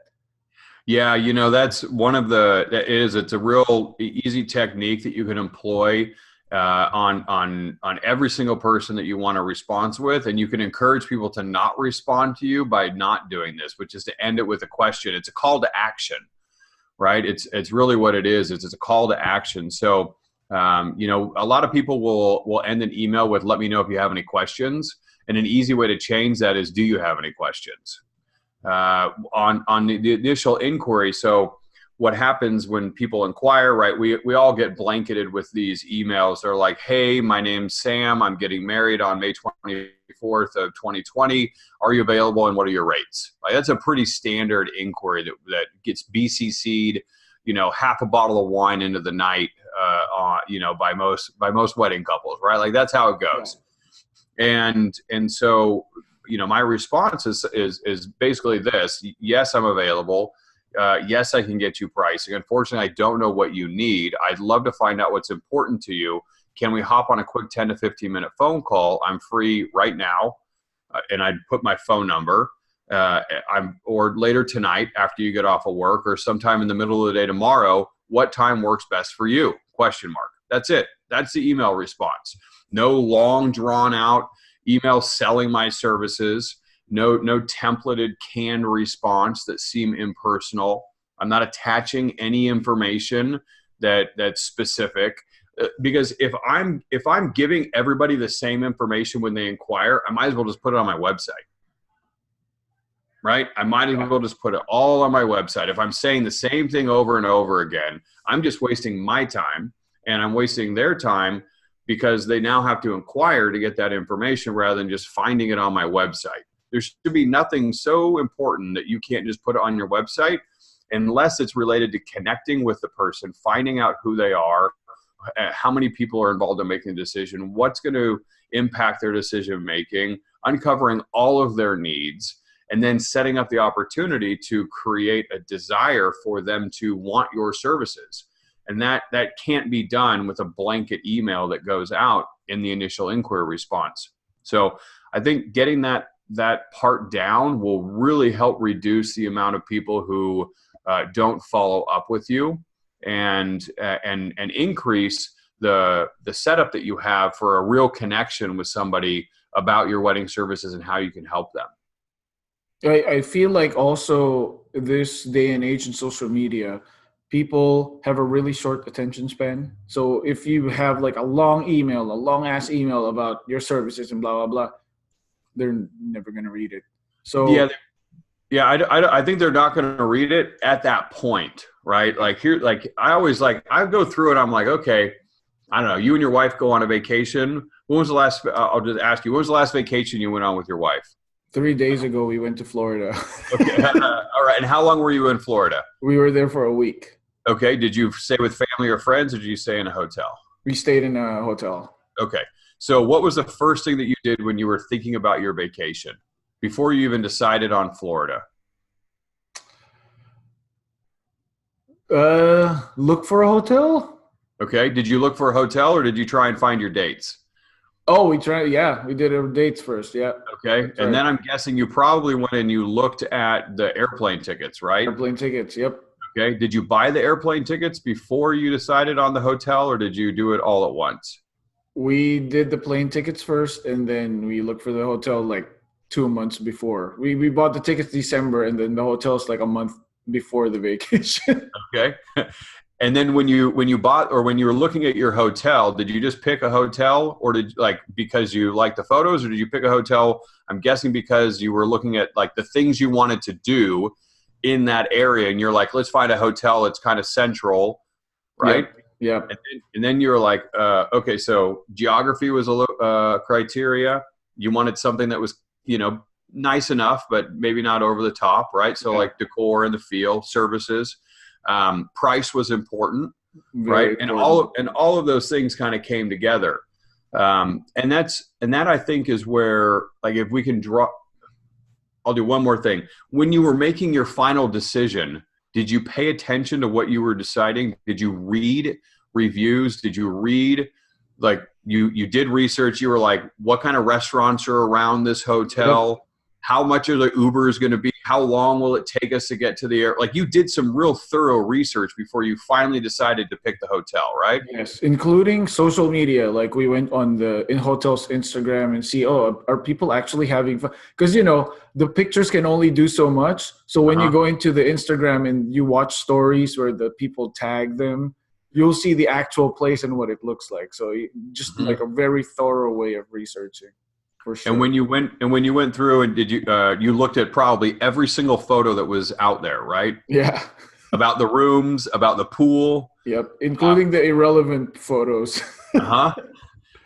Yeah, that's one of it's a real easy technique that you can employ on every single person that you want to respond with. And you can encourage people to not respond to you by not doing this, which is to end it with a question. It's a call to action, right? It's really what it is. It's a call to action. So, a lot of people will end an email with, let me know if you have any questions. And an easy way to change that is, do you have any questions? On the initial inquiry. So what happens when people inquire, right? We all get blanketed with these emails. They're like, hey, my name's Sam. I'm getting married on May 24th of 2020. Are you available and what are your rates? Like, that's a pretty standard inquiry that gets BCC'd, half a bottle of wine into the night, by most wedding couples, right? Like, that's how it goes. Yeah. And so, my response is basically this: yes, I'm available. Yes, I can get you pricing. Unfortunately, I don't know what you need. I'd love to find out what's important to you. Can we hop on a quick 10 to 15 minute phone call? I'm free right now. And I'd put my phone number, or later tonight after you get off of work, or sometime in the middle of the day tomorrow. What time works best for you? ? That's it. That's the email response. No long drawn out email selling my services. No templated canned response that seem impersonal. I'm not attaching any information that's specific, because if I'm giving everybody the same information when they inquire, I might as well just put it on my website. Right? I might as well just put it all on my website. If I'm saying the same thing over and over again, I'm just wasting my time, and I'm wasting their time, because they now have to inquire to get that information rather than just finding it on my website. There should be nothing so important that you can't just put it on your website, unless it's related to connecting with the person, finding out who they are, how many people are involved in making a decision, what's going to impact their decision making, uncovering all of their needs, and then setting up the opportunity to create a desire for them to want your services. And that can't be done with a blanket email that goes out in the initial inquiry response. So I think getting that part down will really help reduce the amount of people who don't follow up with you, and increase the setup that you have for a real connection with somebody about your wedding services and how you can help them. I feel like also this day and age in social media, people have a really short attention span. So if you have like a long ass email about your services and blah, blah, blah, they're never going to read it. So I think they're not going to read it at that point, right? Like I go through it. I'm like, okay, I don't know. You and your wife go on a vacation. When was the last, I'll just ask you, when was the last vacation you went on with your wife? 3 days ago, we went to Florida. Okay. All right. And how long were you in Florida? We were there for a week. Okay. Did you stay with family or friends, or did you stay in a hotel? We stayed in a hotel. Okay. So what was the first thing that you did when you were thinking about your vacation before you even decided on Florida? Look for a hotel. Okay. Did you look for a hotel, or did you try and find your dates? Oh, we tried. Yeah, we did our dates first. Yeah. Okay. And then I'm guessing you probably went and you looked at the airplane tickets, right? Airplane tickets. Yep. Okay. Did you buy the airplane tickets before you decided on the hotel, or did you do it all at once? We did the plane tickets first, and then we looked for the hotel like 2 months before. We bought the tickets December, and then the hotel's like a month before the vacation. Okay. And then when you bought, or when you were looking at your hotel, did you just pick a hotel, or because you liked the photos, or did you pick a hotel, I'm guessing because you were looking at like the things you wanted to do in that area, and you're like, let's find a hotel that's kind of central, right? Yeah. And then you were like, okay, so geography was a criteria. You wanted something that was, nice enough, but maybe not over the top, right? So like decor and the feel, services. Price was important, right? And all of those things kind of came together. And that I think is where, like, if we can I'll do one more thing. When you were making your final decision, did you pay attention to what you were deciding? Did you read reviews? Did you read, like, you did research? You were like, what kind of restaurants are around this hotel? Yep. How much are the Ubers going to be? How long will it take us to get to the air? Like, you did some real thorough research before you finally decided to pick the hotel, right? Yes, including social media. Like, we went on the hotel's Instagram and see, are people actually having fun? Because, the pictures can only do so much. So when you go into the Instagram and you watch stories where the people tag them, you'll see the actual place and what it looks like. So just like a very thorough way of researching. for And sure. when you went through and did you you looked at probably every single photo that was out there, right? Yeah. About the rooms, about the pool, Yep. uh Including the irrelevant photos. huh,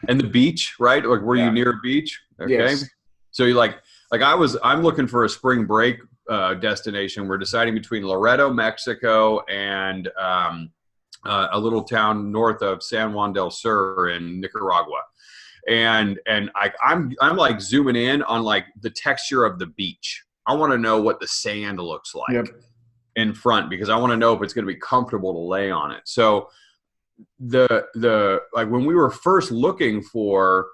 and the beach, right? Like, were you Yeah. near a beach? Okay, Yes. so you I'm looking for a spring break destination. We're deciding between Loreto, Mexico, and a little town north of San Juan del Sur in Nicaragua. I'm like zooming in on like the texture of the beach. I want to know what the sand looks like Yep. in front because I want to know if it's going to be comfortable to lay on it. So the like when we were first looking for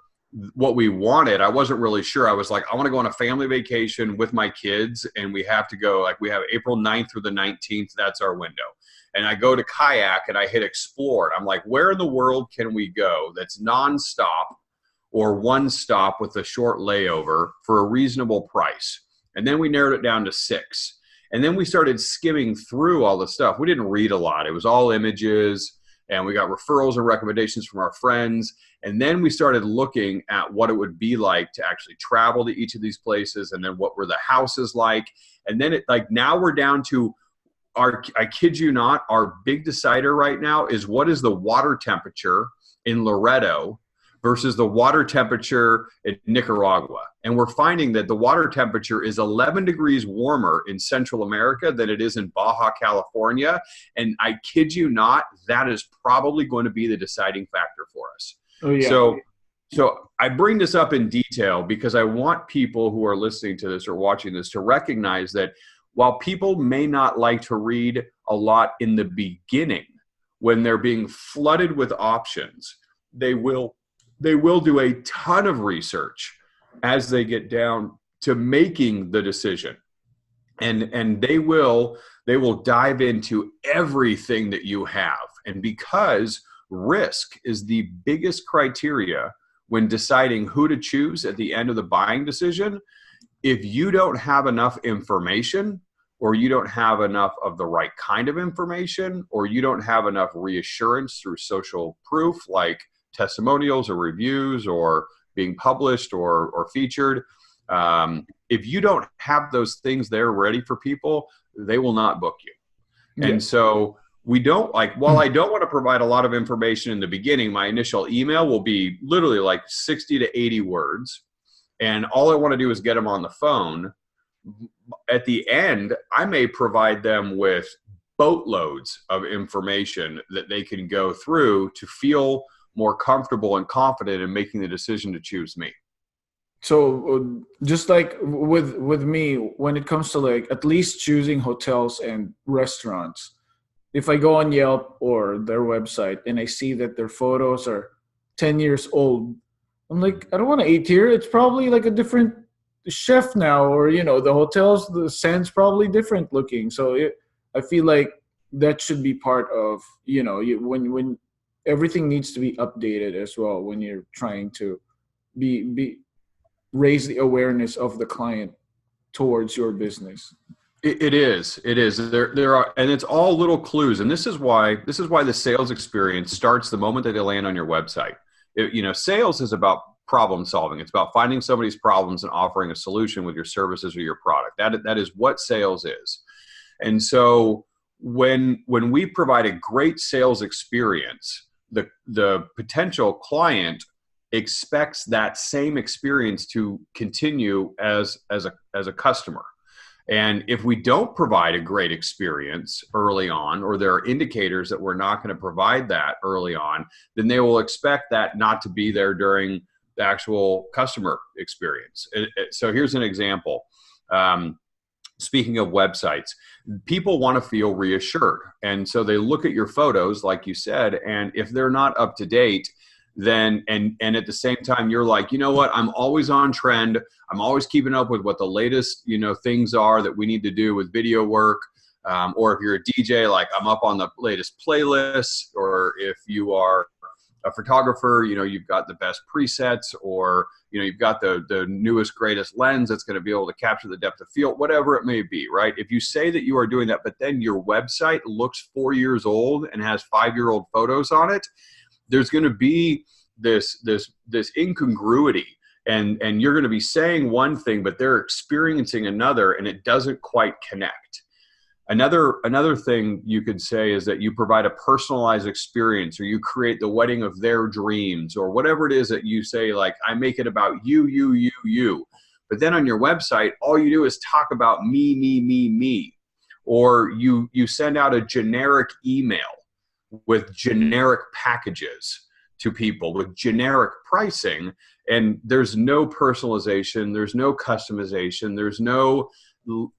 what we wanted, I wasn't really sure. I was like, I want to go on a family vacation with my kids, and we have to go, like, we have April 9th through the 19th. That's our window. And I go to kayak and I hit explore. I'm like, where in the world can we go that's nonstop or one stop with a short layover for a reasonable price? And then we narrowed it down to 6. And then we started skimming through all the stuff. We didn't read a lot. It was all images, and we got referrals and recommendations from our friends. And then we started looking at what it would be like to actually travel to each of these places, and then what were the houses like. And then now we're down to I kid you not, our big decider right now is what is the water temperature in Loreto versus the water temperature in Nicaragua. And we're finding that the water temperature is 11 degrees warmer in Central America than it is in Baja California. And I kid you not, that is probably going to be the deciding factor for us. Oh yeah. So I bring this up in detail because I want people who are listening to this or watching this to recognize that while people may not like to read a lot in the beginning, when they're being flooded with options, they will do a ton of research as they get down to making the decision. And they will dive into everything that you have. And because risk is the biggest criteria when deciding who to choose at the end of the buying decision, if you don't have enough information, or you don't have enough of the right kind of information, or you don't have enough reassurance through social proof like testimonials or reviews or being published or featured, if you don't have those things there ready for people, they will not book you. Yeah. And so we don't, like, while I don't want to provide a lot of information in the beginning, my initial email will be literally like 60 to 80 words. And all I want to do is get them on the phone. At the end, I may provide them with boatloads of information that they can go through to feel more comfortable and confident in making the decision to choose me. So just like with me, when it comes to like at least choosing hotels and restaurants, if I go on Yelp or their website and I see that their photos are 10 years old, I'm like, I don't want to eat here. It's probably like a different chef now, or the hotels, the sand's probably different looking. So I feel like that should be part of when everything needs to be updated as well when you're trying to be raise the awareness of the client towards your business. It is. There are, and it's all little clues. And this is why the sales experience starts the moment that they land on your website. Sales is about problem solving. It's about finding somebody's problems and offering a solution with your services or your product. That is what sales is. And so when we provide a great sales experience, the potential client expects that same experience to continue as a customer. And if we don't provide a great experience early on, or there are indicators that we're not going to provide that early on, then they will expect that not to be there during the actual customer experience. So here's an example. Speaking of websites, people want to feel reassured. And so they look at your photos, like you said, and if they're not up to date, then and at the same time you're like, you know what, I'm always on trend, I'm always keeping up with what the latest things are that we need to do with video work, or if you're a DJ, like I'm up on the latest playlists, or if you are a photographer, you've got the best presets, or you've got the newest greatest lens that's going to be able to capture the depth of field, whatever it may be, right? If you say that you are doing that, but then your website looks 4 years old and has 5-year-old photos on it, there's going to be this incongruity. and you're going to be saying one thing, but they're experiencing another, and it doesn't quite connect. Another thing you could say is that you provide a personalized experience, or you create the wedding of their dreams, or whatever it is that you say, like, I make it about you. But then on your website, all you do is talk about me. Or you send out a generic email with generic packages to people with generic pricing, and there's no personalization, there's no customization, there's no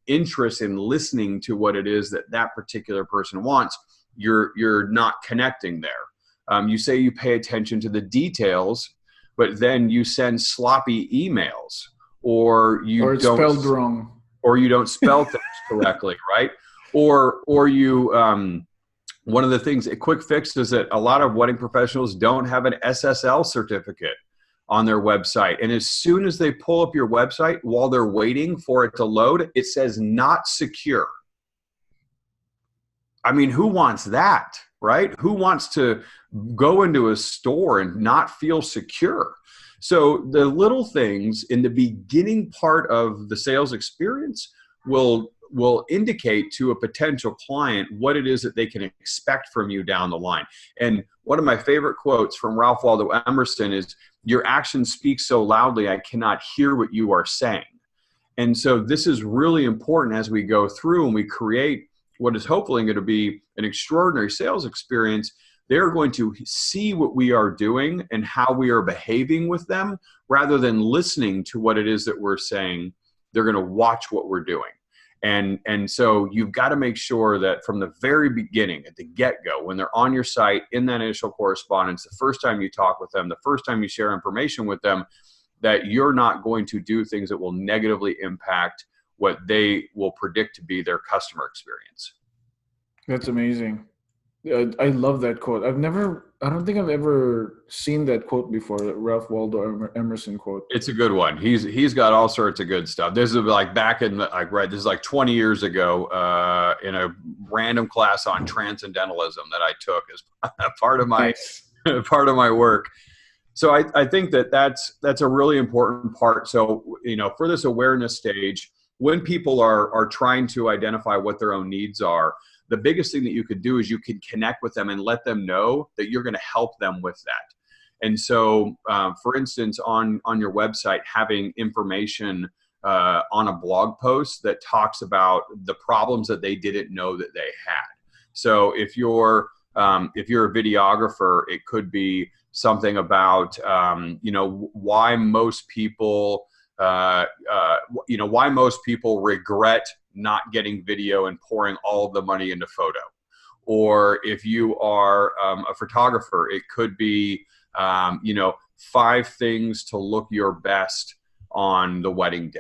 interest in listening to what it is that that particular person wants. You're not connecting there. You say you pay attention to the details, but then you send sloppy emails, or it's spelled wrong, or you don't spell things correctly, right? Or you one of the things, a quick fix is that a lot of wedding professionals don't have an SSL certificate on their website. And as soon as they pull up your website, while they're waiting for it to load, it says not secure. I mean, who wants that, right? Who wants to go into a store and not feel secure? So the little things in the beginning part of the sales experience will indicate to a potential client what it is that they can expect from you down the line. And one of my favorite quotes from Ralph Waldo Emerson is, "Your actions speak so loudly, I cannot hear what you are saying." And so this is really important as we go through and we create what is hopefully going to be an extraordinary sales experience. They're going to see what we are doing and how we are behaving with them, rather than listening to what it is that we're saying. They're going to watch what we're doing. And so you've got to make sure that from the very beginning, at the get-go, when they're on your site, in that initial correspondence, the first time you talk with them, the first time you share information with them, that you're not going to do things that will negatively impact what they will predict to be their customer experience. That's amazing. I love that quote. I don't think I've ever seen that quote before, that Ralph Waldo Emerson quote. It's a good one. He's got all sorts of good stuff. This is like back in, this is like 20 years ago in a random class on transcendentalism that I took as part of my part of my work. So I think that's a really important part. So, for this awareness stage, when people are trying to identify what their own needs are, the biggest thing that you could do is you can connect with them and let them know that you're going to help them with that. And so, for instance, on your website, having information on a blog post that talks about the problems that they didn't know that they had. So if you're a videographer, it could be something about why most people regret not getting video and pouring all of the money into photo. Or if you are a photographer, it could be 5 things to look your best on the wedding day.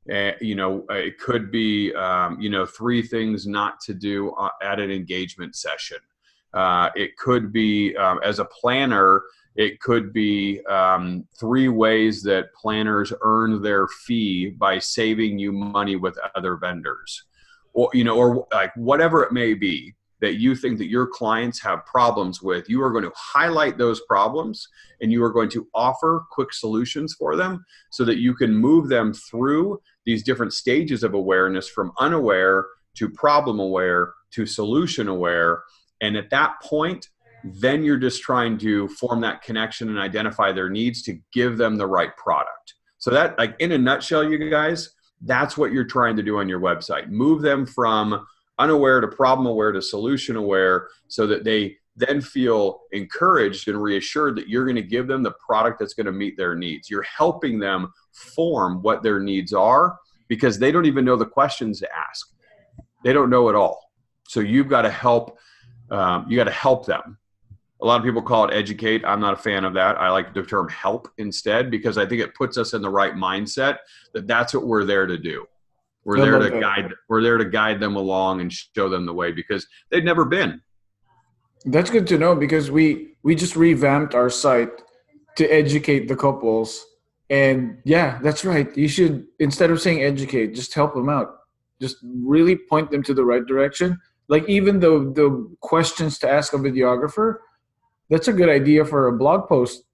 It could be 3 things not to do at an engagement session. It could be, as a planner, it could be 3 ways that planners earn their fee by saving you money with other vendors, or like whatever it may be that you think that your clients have problems with. You are going to highlight those problems, and you are going to offer quick solutions for them so that you can move them through these different stages of awareness, from unaware to problem aware to solution aware. And at that point, then you're just trying to form that connection and identify their needs to give them the right product. So that, like, in a nutshell, you guys, that's what you're trying to do on your website. Move them from unaware to problem aware to solution aware, so that they then feel encouraged and reassured that you're going to give them the product that's going to meet their needs. You're helping them form what their needs are, because they don't even know the questions to ask. They don't know it all. So you've got to help. You got to help them. A lot of people call it educate. I'm not a fan of that. I like the term help instead, because I think it puts us in the right mindset that that's what we're there to do. We're there to guide. We're there to guide them along and show them the way, because they've never been. That's good to know, because we just revamped our site to educate the couples. And yeah, that's right. You should, instead of saying educate, just help them out. Just really point them to the right direction. Like, even the questions to ask a videographer, that's a good idea for a blog post.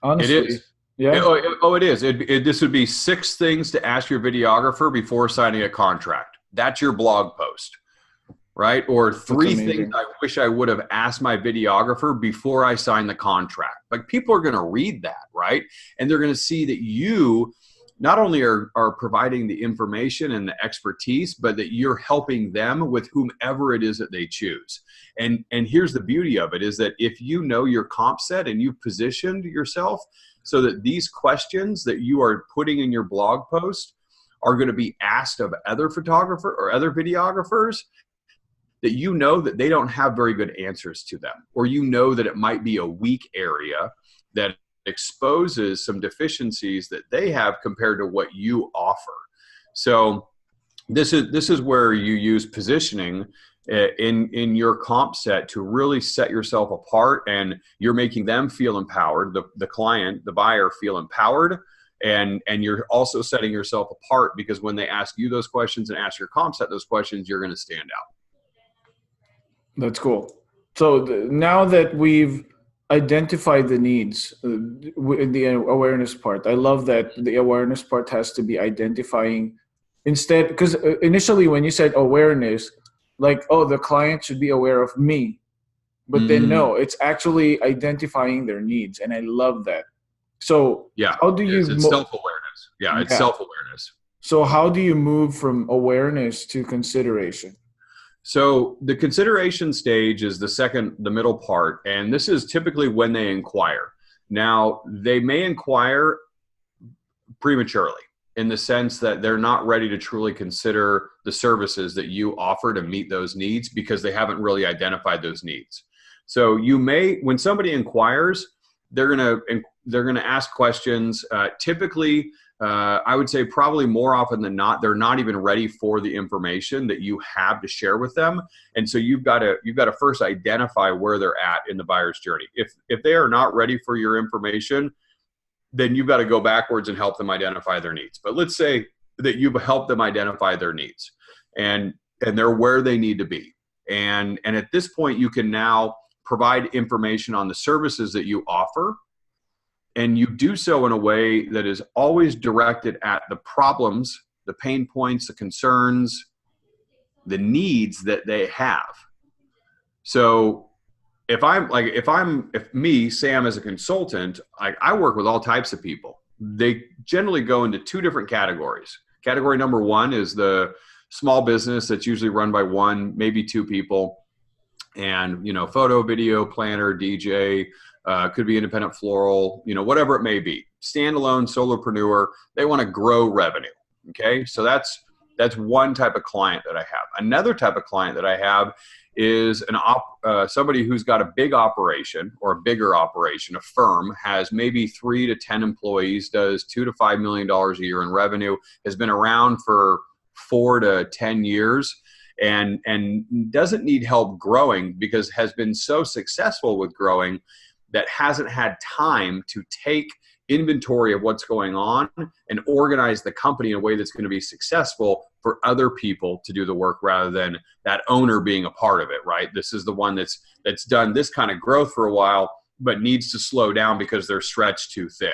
Honestly, it is. Yeah. It is. This would be 6 things to ask your videographer before signing a contract. That's your blog post, right? Or That's 3 things amazing. I wish I would have asked my videographer before I signed the contract. Like, people are going to read that, right? And they're going to see that you not only are providing the information and the expertise, but that you're helping them with whomever it is that they choose. And here's the beauty of it, is that if you know your comp set and you've positioned yourself so that these questions that you are putting in your blog post are going to be asked of other photographer or other videographers, that you know that they don't have very good answers to them, or you know that it might be a weak area that exposes some deficiencies that they have compared to what you offer. So this is where you use positioning in your comp set to really set yourself apart, and you're making them feel empowered, the client, the buyer, feel empowered, and you're also setting yourself apart, because when they ask you those questions and ask your comp set those questions, you're going to stand out. That's cool. So now that we've identified the needs, the awareness part, I love that the awareness part has to be identifying instead, because initially when you said awareness, like, oh, the client should be aware of me, but then Mm, no, it's actually identifying their needs, and I love that. So yeah, how do you it's self-awareness. Yeah, it's yeah, self-awareness. so how do you move from awareness to consideration? So the consideration stage is the middle part, and this is typically when they inquire. Now, they may inquire prematurely, in the sense that they're not ready to truly consider the services that you offer to meet those needs, because they haven't really identified those needs. So you may, when somebody inquires, they're gonna ask questions. Typically, I would say probably more often than not, they're not even ready for the information that you have to share with them. And so you've got to first identify where they're at in the buyer's journey. If they are not ready for your information, then you've got to go backwards and help them identify their needs. But let's say that you've helped them identify their needs, and they're where they need to be. And at this point, you can now provide information on the services that you offer, and you do so in a way that is always directed at the problems, the pain points, the concerns, the needs that they have. So if me, Sam, as a consultant, I work with all types of people. They generally go into 2 different categories. Category number 1 is the small business that's usually run by 1, maybe 2 people, and photo, video, planner, DJ, could be independent floral, whatever it may be, standalone solopreneur. They want to grow revenue. Okay, so that's one type of client that I have. Another type of client that I have is somebody who's got a big operation, or a bigger operation. A firm has maybe 3 to 10 employees, does $2 to $5 million a year in revenue, has been around for 4 to 10 years, and doesn't need help growing, because has been so successful with growing that hasn't had time to take inventory of what's going on and organize the company in a way that's going to be successful for other people to do the work, rather than that owner being a part of it, right? This is the one that's done this kind of growth for a while, but needs to slow down because they're stretched too thin.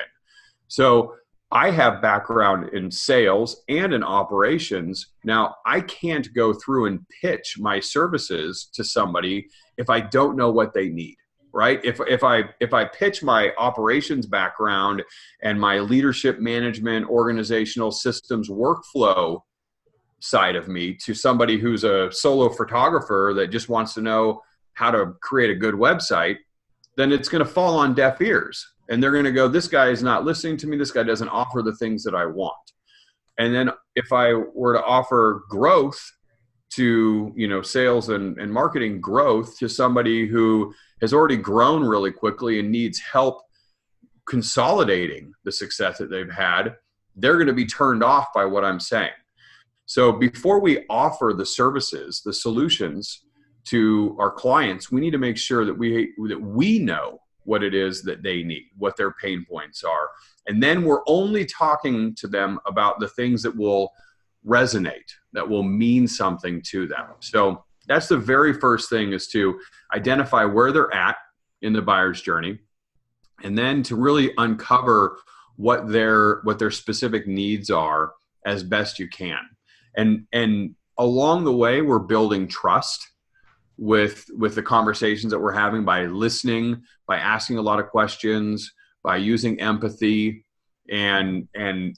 So I have background in sales and in operations. Now, I can't go through and pitch my services to somebody if I don't know what they need. Right? If I pitch my operations background and my leadership, management, organizational systems, workflow side of me to somebody who's a solo photographer that just wants to know how to create a good website, then it's going to fall on deaf ears, and they're going to go, this guy is not listening to me. This guy doesn't offer the things that I want. And then if I were to offer growth to, sales and marketing growth to somebody who has already grown really quickly and needs help consolidating the success that they've had, they're going to be turned off by what I'm saying. So before we offer the services, the solutions to our clients, we need to make sure that we know what it is that they need, what their pain points are. And then we're only talking to them about the things that will resonate, that will mean something to them. So that's the very first thing, is to identify where they're at in the buyer's journey, and then to really uncover what their specific needs are as best you can. And along the way, we're building trust with the conversations that we're having by listening, by asking a lot of questions, by using empathy, and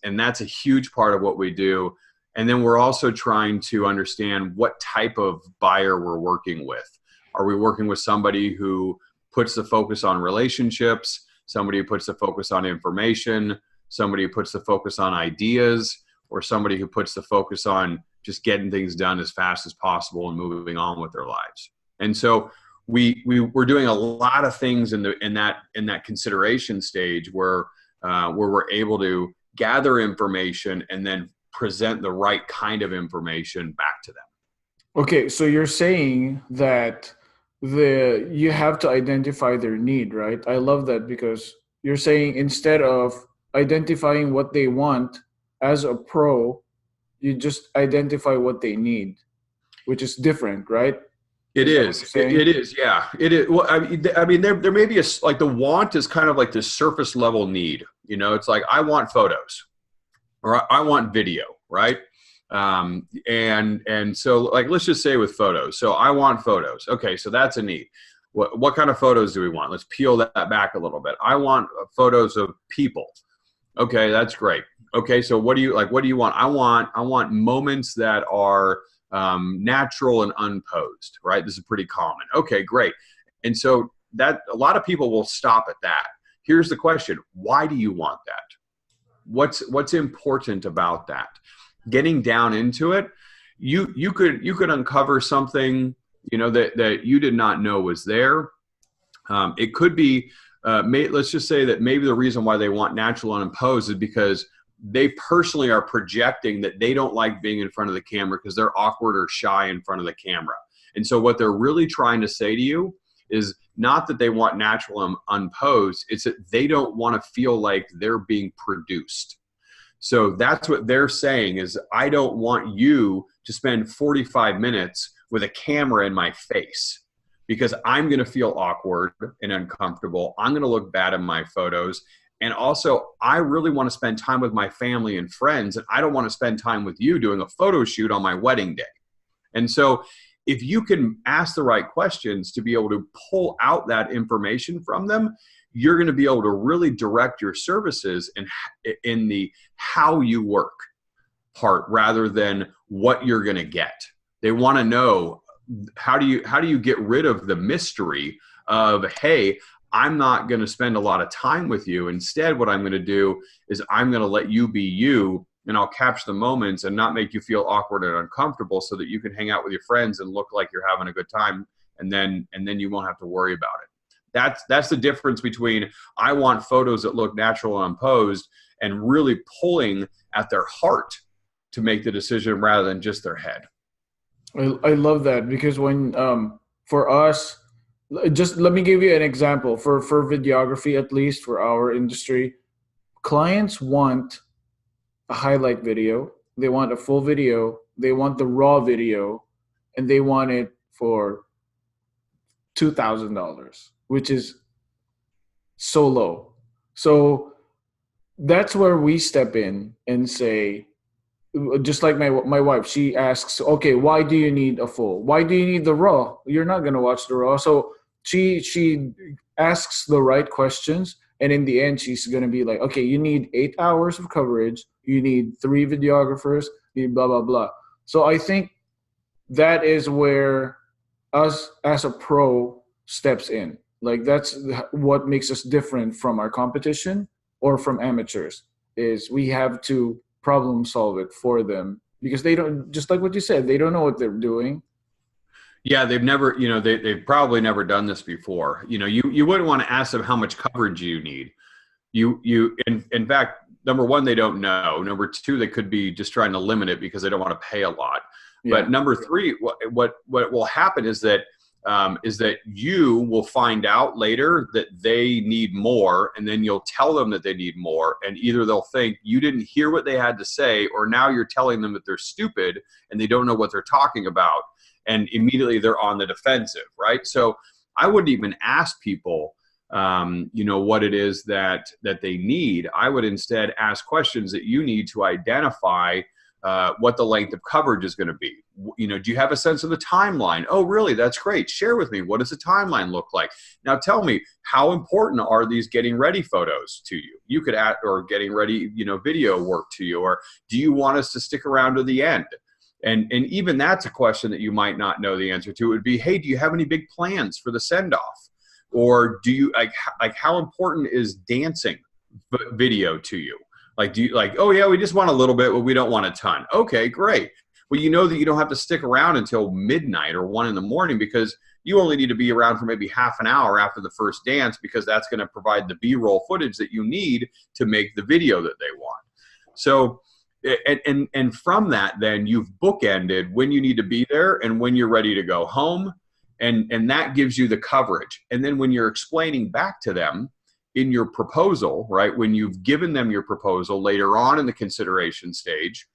that's a huge part of what we do. And then we're also trying to understand what type of buyer we're working with. Are we working with somebody who puts the focus on relationships, somebody who puts the focus on information, somebody who puts the focus on ideas, or somebody who puts the focus on just getting things done as fast as possible and moving on with their lives? And so we're doing a lot of things in that consideration stage where we're able to gather information and then present the right kind of information back to them. Okay, so you're saying that you have to identify their need, right? I love that, because you're saying instead of identifying what they want as a pro, you just identify what they need, which is different, right? It Is that what is. you're saying? It is. Yeah. It is. Well, I mean, there may be like the want is kind of like this surface level need. You know, it's like I want photos, or I want video, right? And so like let's just say with photos. So I want photos. Okay, so that's a need. What kind of photos do we want? Let's peel that back a little bit. I want photos of people. Okay, that's great. Okay, so what do you like? What do you want? I want moments that are natural and unposed, right? This is pretty common. Okay, great. And so that a lot of people will stop at that. Here's the question: why do you want that? What's important about that? Getting down into it, you could uncover something, you know, that you did not know was there. It could be, let's just say that maybe the reason why they want natural and unposed is because they personally are projecting that they don't like being in front of the camera because they're awkward or shy in front of the camera. And so what they're really trying to say to you is not that they want natural and unposed, it's that they don't want to feel like they're being produced. So that's what they're saying is, I don't want you to spend 45 minutes with a camera in my face because I'm going to feel awkward and uncomfortable. I'm going to look bad in my photos. And also, I really want to spend time with my family and friends, and I don't want to spend time with you doing a photo shoot on my wedding day. And so if you can ask the right questions to be able to pull out that information from them, you're going to be able to really direct your services in the how you work part rather than what you're going to get. They want to know, how do you get rid of the mystery of, hey, I'm not going to spend a lot of time with you. Instead, what I'm going to do is I'm going to let you be you, and I'll capture the moments and not make you feel awkward and uncomfortable so that you can hang out with your friends and look like you're having a good time, and then you won't have to worry about it. That's the difference between I want photos that look natural and unposed and really pulling at their heart to make the decision rather than just their head. I love that, because when for us, just let me give you an example for videography, at least for our industry. Clients want a highlight video, they want a full video, they want the raw video, and they want it for $2,000, which is so low. So that's where we step in and say, just like my wife, she asks, okay, why do you need a full? Why do you need the raw? You're not going to watch the raw. So she asks the right questions, and in the end she's going to be like, okay, you need 8 hours of coverage, you need 3 videographers, you need blah blah blah. So I think that is where us as a pro steps in. Like, that's what makes us different from our competition or from amateurs, is we have to problem solve it for them, because they don't, just like what you said, they don't know what they're doing. Yeah, they've never, they've probably never done this before. You wouldn't want to ask them how much coverage you need. In fact, number one, they don't know. Number two, they could be just trying to limit it because they don't want to pay a lot. Yeah. But number three, what will happen is that you will find out later that they need more, and then you'll tell them that they need more, and either they'll think you didn't hear what they had to say, or now you're telling them that they're stupid and they don't know what they're talking about, and immediately they're on the defensive, right? So I wouldn't even ask people you know, what it is that they need. I would instead ask questions that you need to identify what the length of coverage is going to be. You know, do you have a sense of the timeline? Oh, really? That's great. Share with me. What does the timeline look like? Now tell me, how important are these getting ready photos to you? You could add, or getting ready, you know, video work to you, or do you want us to stick around to the end? And even that's a question that you might not know the answer to. It would be, hey, do you have any big plans for the send-off? Or do you like how important is dancing video to you? Like, do you like, oh yeah, we just want a little bit, but we don't want a ton. Okay, great. Well, you know that you don't have to stick around until midnight or 1 a.m. because you only need to be around for maybe half an hour after the first dance, because that's going to provide the B-roll footage that you need to make the video that they want. So, and from that, then you've bookended when you need to be there and when you're ready to go home. And that gives you the coverage. And then when you're explaining back to them in your proposal, right, when you've given them your proposal later on in the consideration stage,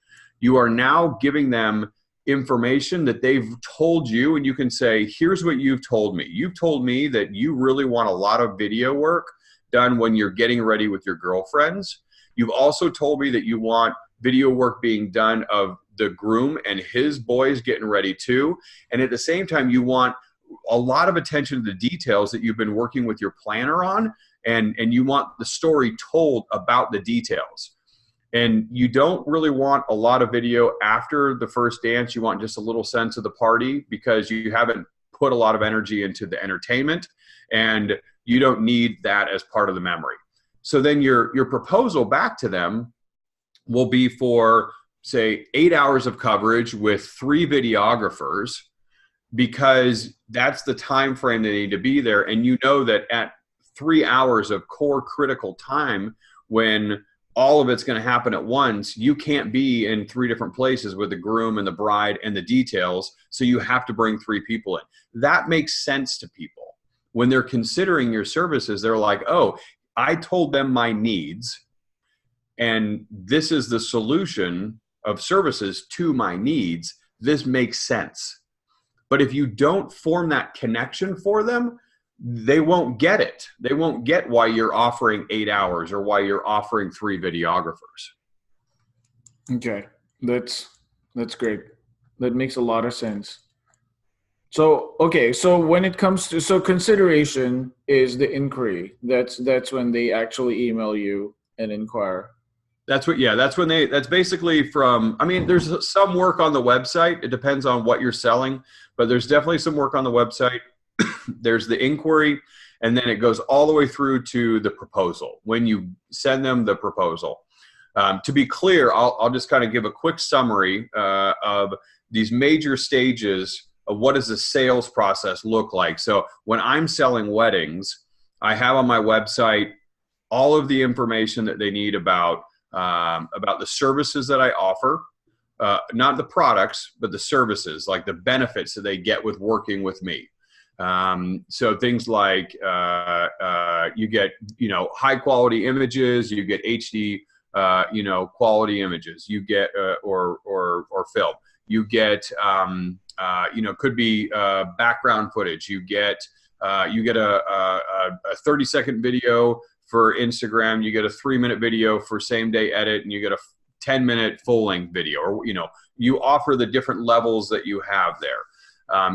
you are now giving them information that they've told you, and you can say, here's what you've told me. You've told me that you really want a lot of video work done when you're getting ready with your girlfriends. You've also told me that you want video work being done of the groom and his boys getting ready too. And at the same time, you want a lot of attention to the details that you've been working with your planner on, and you want the story told about the details. And you don't really want a lot of video after the first dance. You want just a little sense of the party, because you haven't put a lot of energy into the entertainment, and you don't need that as part of the memory. So then your proposal back to them will be for, say, 8 hours of coverage with 3 videographers, because that's the time frame they need to be there. And you know that at 3 hours of core critical time, when all of it's going to happen at once, you can't be in 3 different places with the groom and the bride and the details. So you have to bring 3 people in. That makes sense to people. When they're considering your services, they're like, oh, I told them my needs, and this is the solution of services to my needs. This makes sense. But if you don't form that connection for them, they won't get it. They won't get why you're offering 8 hours or why you're offering 3 videographers. Okay, that's great. That makes a lot of sense. So, okay, so when it comes to, so consideration is the inquiry. That's when they actually email you and inquire. That's what, yeah, that's when that's basically from, I mean, there's some work on the website. It depends on what you're selling, but there's definitely some work on the website. There's the inquiry, and then it goes all the way through to the proposal when you send them the proposal. To be clear, I'll just kind of give a quick summary of these major stages of what does the sales process look like. So when I'm selling weddings, I have on my website all of the information that they need about the services that I offer, not the products, but the services, like the benefits that they get with working with me. So things like you get, high quality images, you get HD, quality images, you get or film, you get could be background footage, you get a 30-second video for Instagram, you get a 3-minute video for same day edit, and you get a 10-minute full length video, or you offer the different levels that you have there.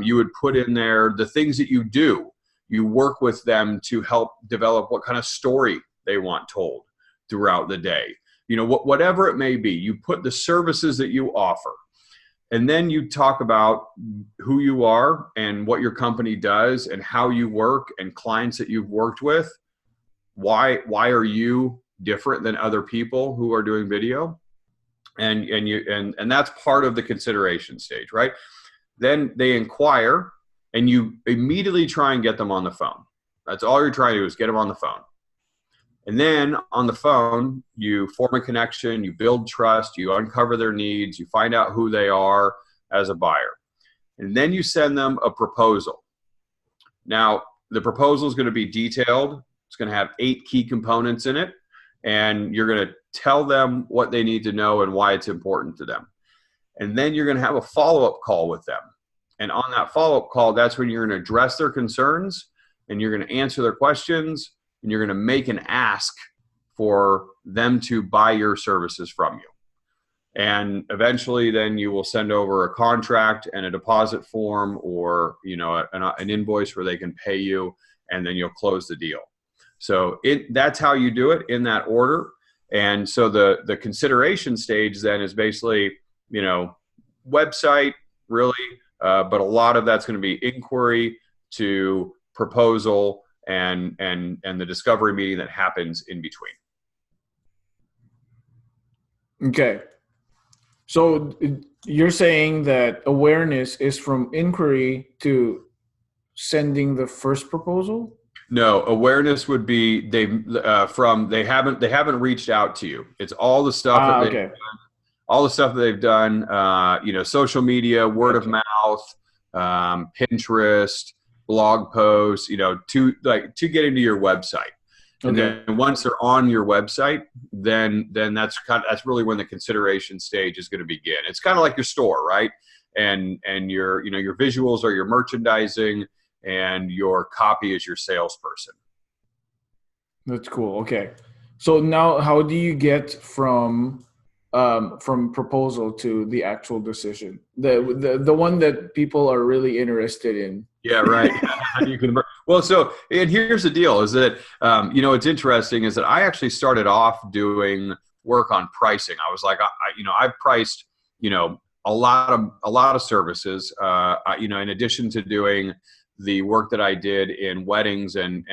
You would put in there the things that you do. You work with them to help develop what kind of story they want told throughout the day. Whatever it may be, you put the services that you offer. And then you talk about who you are and what your company does and how you work and clients that you've worked with. Why are you different than other people who are doing video? And that's part of the consideration stage, right? Then they inquire, and you immediately try and get them on the phone. That's all you're trying to do, is get them on the phone. And then on the phone, you form a connection, you build trust, you uncover their needs, you find out who they are as a buyer. And then you send them a proposal. Now, the proposal is going to be detailed. It's going to have 8 key components in it, and you're going to tell them what they need to know and why it's important to them. And then you're going to have a follow-up call with them. And on that follow-up call, that's when you're going to address their concerns. and you're going to answer their questions, and you're going to make an ask for them to buy your services from you. And eventually then you will send over a contract and a deposit form, or, you know, an invoice where they can pay you, and then you'll close the deal. So that's how you do it, in that order. And so the consideration stage then is basically, you know, website really, but a lot of that's going to be inquiry to proposal and the discovery meeting that happens in between. Okay. So you're saying that awareness is from inquiry to sending the first proposal? No, awareness would be they haven't reached out to you. It's all the stuff that Okay. all the stuff that they've done. You know, social media, word of mouth, Pinterest, blog posts. You know, to get into your website. And then once they're on your website, then that's really when the consideration stage is going to begin. It's kind of like your store, right? And your visuals are your merchandising, and your copy is your salesperson. That's cool. Okay. So now, how do you get from proposal to the actual decision? The one that people are really interested in. Yeah, right. Well, so, and here's the deal is that, you know, what's interesting is that I actually started off doing work on pricing. I was like, I've priced, you know, a lot of services, you know, in addition to doing the work that I did in weddings and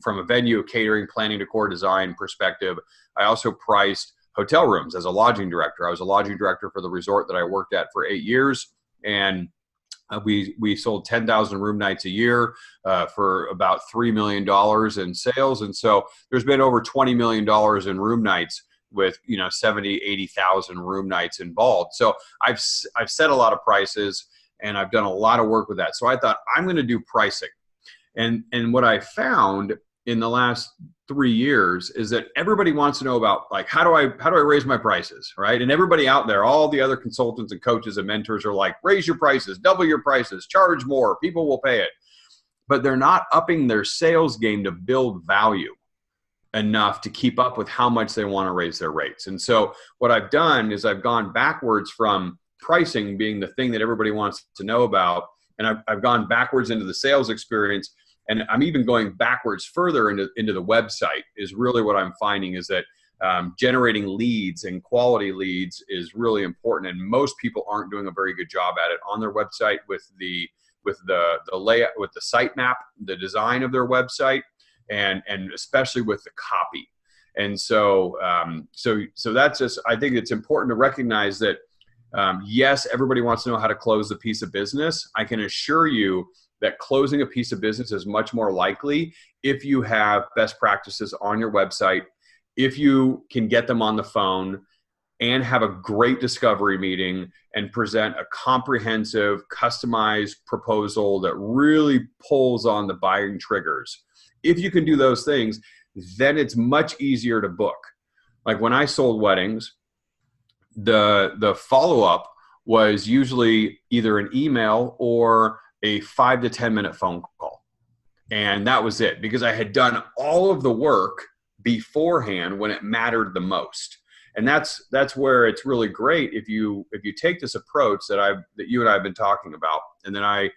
from a venue, catering, planning, decor, design perspective, I also priced hotel rooms as a lodging director. I was a lodging director for the resort that I worked at for 8 years. And we sold 10,000 room nights a year for about $3 million in sales. And so there's been over $20 million in room nights with, you know, 70, 80,000 room nights involved. So I've set a lot of prices, and I've done a lot of work with that. So I thought, I'm going to do pricing. And what I found in the last 3 years is that everybody wants to know about, like, how do I raise my prices, right? And everybody out there, all the other consultants and coaches and mentors are like, raise your prices, double your prices, charge more, people will pay it. But they're not upping their sales game to build value enough to keep up with how much they want to raise their rates. And so what I've done is I've gone backwards from pricing being the thing that everybody wants to know about, and I've gone backwards into the sales experience. And I'm even going backwards further into the website is really what I'm finding is that generating leads and quality leads is really important. And most people aren't doing a very good job at it on their website with the layout, with the sitemap, the design of their website, and especially with the copy. And so that's just, I think it's important to recognize that, yes, everybody wants to know how to close a piece of business. I can assure you that closing a piece of business is much more likely if you have best practices on your website, if you can get them on the phone and have a great discovery meeting and present a comprehensive, customized proposal that really pulls on the buying triggers. If you can do those things, then it's much easier to book. Like when I sold weddings, the follow-up was usually either an email or a 5 to 10 minute phone call. And that was it, because I had done all of the work beforehand when it mattered the most. And that's where it's really great if you take this approach that you and I have been talking about, and then I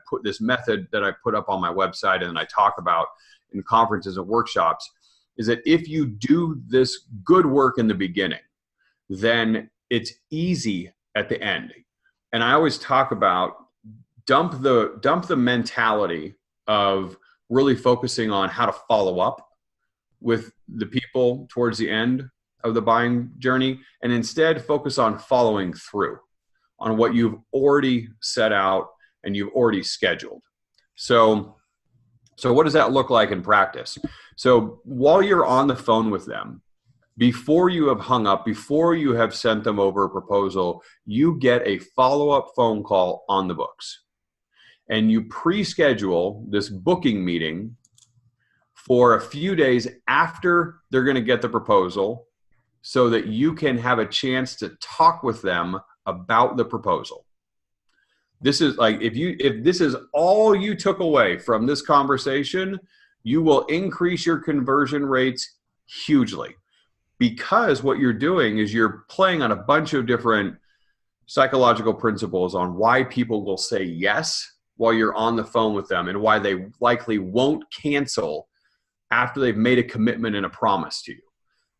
put this method that I put up on my website and I talk about in conferences and workshops, is that if you do this good work in the beginning, then it's easy at the end. And I always talk about dump the mentality of really focusing on how to follow up with the people towards the end of the buying journey, and instead focus on following through on what you've already set out and you've already scheduled. So what does that look like in practice? So while you're on the phone with them, before you have hung up, before you have sent them over a proposal, you get a follow-up phone call on the books. And you pre-schedule this booking meeting for a few days after they're going to get the proposal so that you can have a chance to talk with them about the proposal. This is like, if this is all you took away from this conversation, you will increase your conversion rates hugely, because what you're doing is you're playing on a bunch of different psychological principles on why people will say yes while you're on the phone with them, and why they likely won't cancel after they've made a commitment and a promise to you.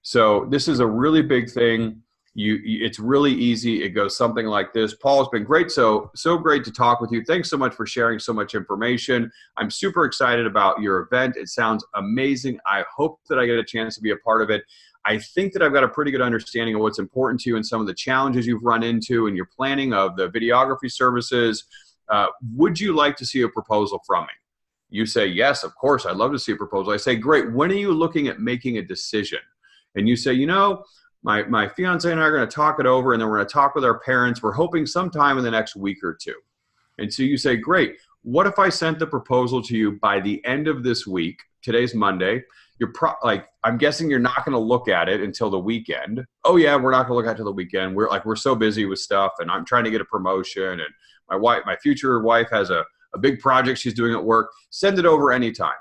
So this is a really big thing. It's really easy. It goes something like this. Paul, it's been great. So great to talk with you. Thanks so much for sharing so much information. I'm super excited about your event. It sounds amazing. I hope that I get a chance to be a part of it. I think that I've got a pretty good understanding of what's important to you and some of the challenges you've run into in your planning of the videography services. Would you like to see a proposal from me? You say, yes, of course, I'd love to see a proposal. I say, great. When are you looking at making a decision? And you say, my fiance and I are going to talk it over, and then we're going to talk with our parents. We're hoping sometime in the next week or two. And so you say, great. What if I sent the proposal to you by the end of this week? Today's Monday. I'm guessing you're not going to look at it until the weekend. Oh yeah, we're not going to look at it till the weekend. We're so busy with stuff, and I'm trying to get a promotion, and my future wife has a big project she's doing at work. Send it over anytime.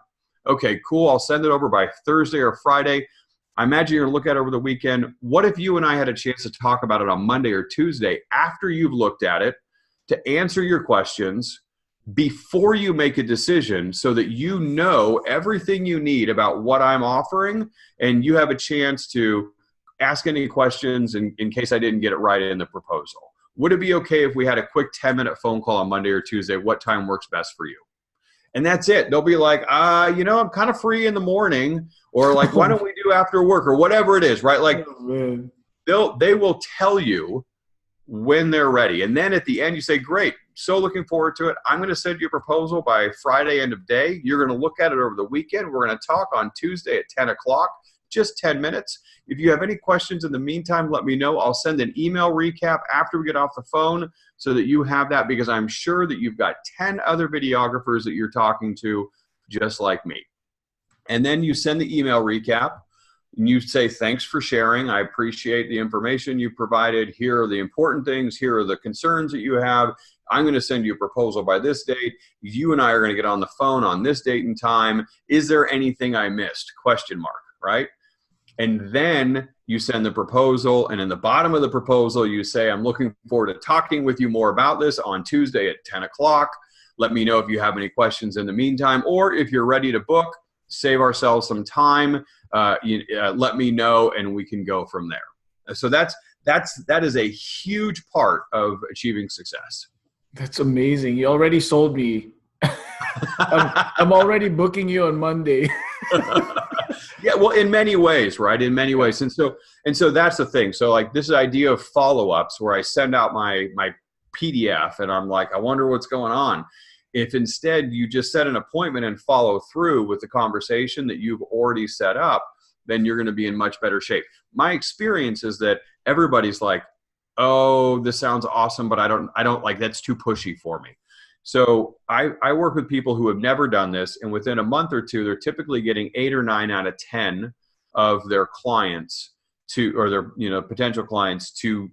Okay, cool. I'll send it over by Thursday or Friday. I imagine you're going to look at it over the weekend. What if you and I had a chance to talk about it on Monday or Tuesday after you've looked at it, to answer your questions before you make a decision, so that you know everything you need about what I'm offering, and you have a chance to ask any questions in case I didn't get it right in the proposal? Would it be okay if we had a quick 10-minute phone call on Monday or Tuesday? What time works best for you? And that's it. They'll be like, I'm kind of free in the morning, or like, why don't we do after work, or whatever it is, right? Like, they will tell you when they're ready. And then at the end you say, great, so looking forward to it. I'm going to send you a proposal by Friday end of day. You're going to look at it over the weekend. We're going to talk on Tuesday at 10 o'clock, just 10 minutes. If you have any questions in the meantime, let me know. I'll send an email recap after we get off the phone, so that you have that, because I'm sure that you've got 10 other videographers that you're talking to just like me. And then you send the email recap, and you say, thanks for sharing. I appreciate the information you provided. Here are the important things. Here are the concerns that you have. I'm going to send you a proposal by this date. You and I are going to get on the phone on this date and time. Is there anything I missed? ? Right? And then you send the proposal, and in the bottom of the proposal, you say, I'm looking forward to talking with you more about this on Tuesday at 10 o'clock. Let me know if you have any questions in the meantime, or if you're ready to book, save ourselves some time. Let me know, and we can go from there. So that is a huge part of achieving success. That's amazing. You already sold me. I'm already booking you on Monday. Yeah, well, in many ways, right? In many ways. And so that's the thing. So like this idea of follow-ups, where I send out my PDF and I'm like, I wonder what's going on. If instead you just set an appointment and follow through with the conversation that you've already set up, then you're going to be in much better shape. My experience is that everybody's like, oh, this sounds awesome, but I don't like, that's too pushy for me. So I work with people who have never done this, and within a month or two, they're typically getting 8 or 9 out of 10 of their clients or their potential clients to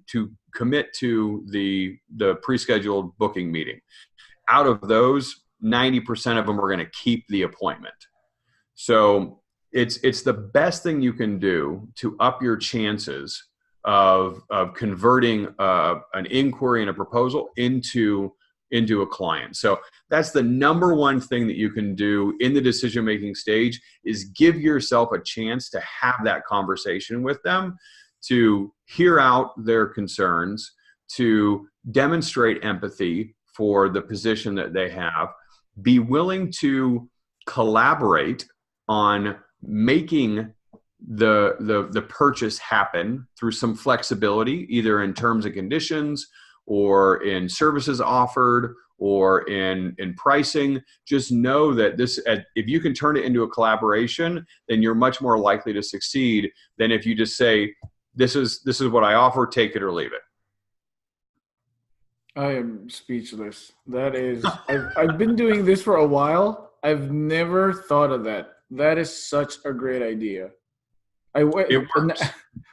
commit to the pre-scheduled booking meeting. Out of those, 90% of them are going to keep the appointment. So it's the best thing you can do to up your chances of converting an inquiry and a proposal into a client. So that's the number one thing that you can do in the decision-making stage, is give yourself a chance to have that conversation with them, to hear out their concerns, to demonstrate empathy for the position that they have, be willing to collaborate on making the purchase happen through some flexibility, either in terms and conditions, or in services offered, or in pricing. Just know that if you can turn it into a collaboration, then you're much more likely to succeed than if you just say, this is what I offer, take it or leave it. I am speechless. That is, I've been doing this for a while. I've never thought of that. That is such a great idea. It works.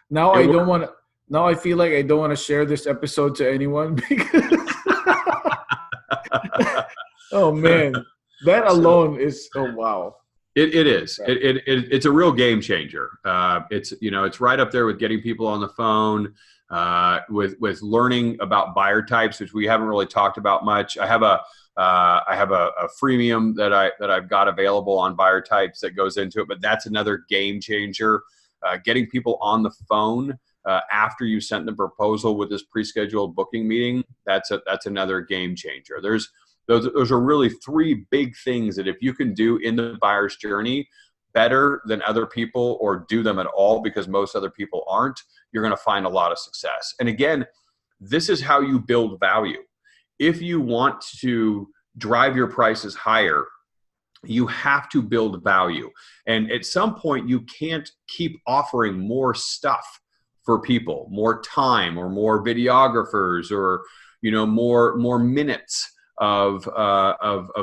Now I don't want to. Now I feel like I don't want to share this episode to anyone because Oh man, that So alone is, oh wow. it is. Right. It's a real game changer. It's it's right up there with getting people on the phone, with learning about buyer types, which we haven't really talked about much. I have a freemium that I've got available on buyer types that goes into it, but that's another game changer. Getting people on the phone after you sent the proposal with this pre-scheduled booking meeting, that's another game changer. Those are really three big things that if you can do in the buyer's journey better than other people, or do them at all because most other people aren't, you're going to find a lot of success. And again, this is how you build value. If you want to drive your prices higher, you have to build value. And at some point, you can't keep offering more stuff for people, more time or more videographers, or more minutes of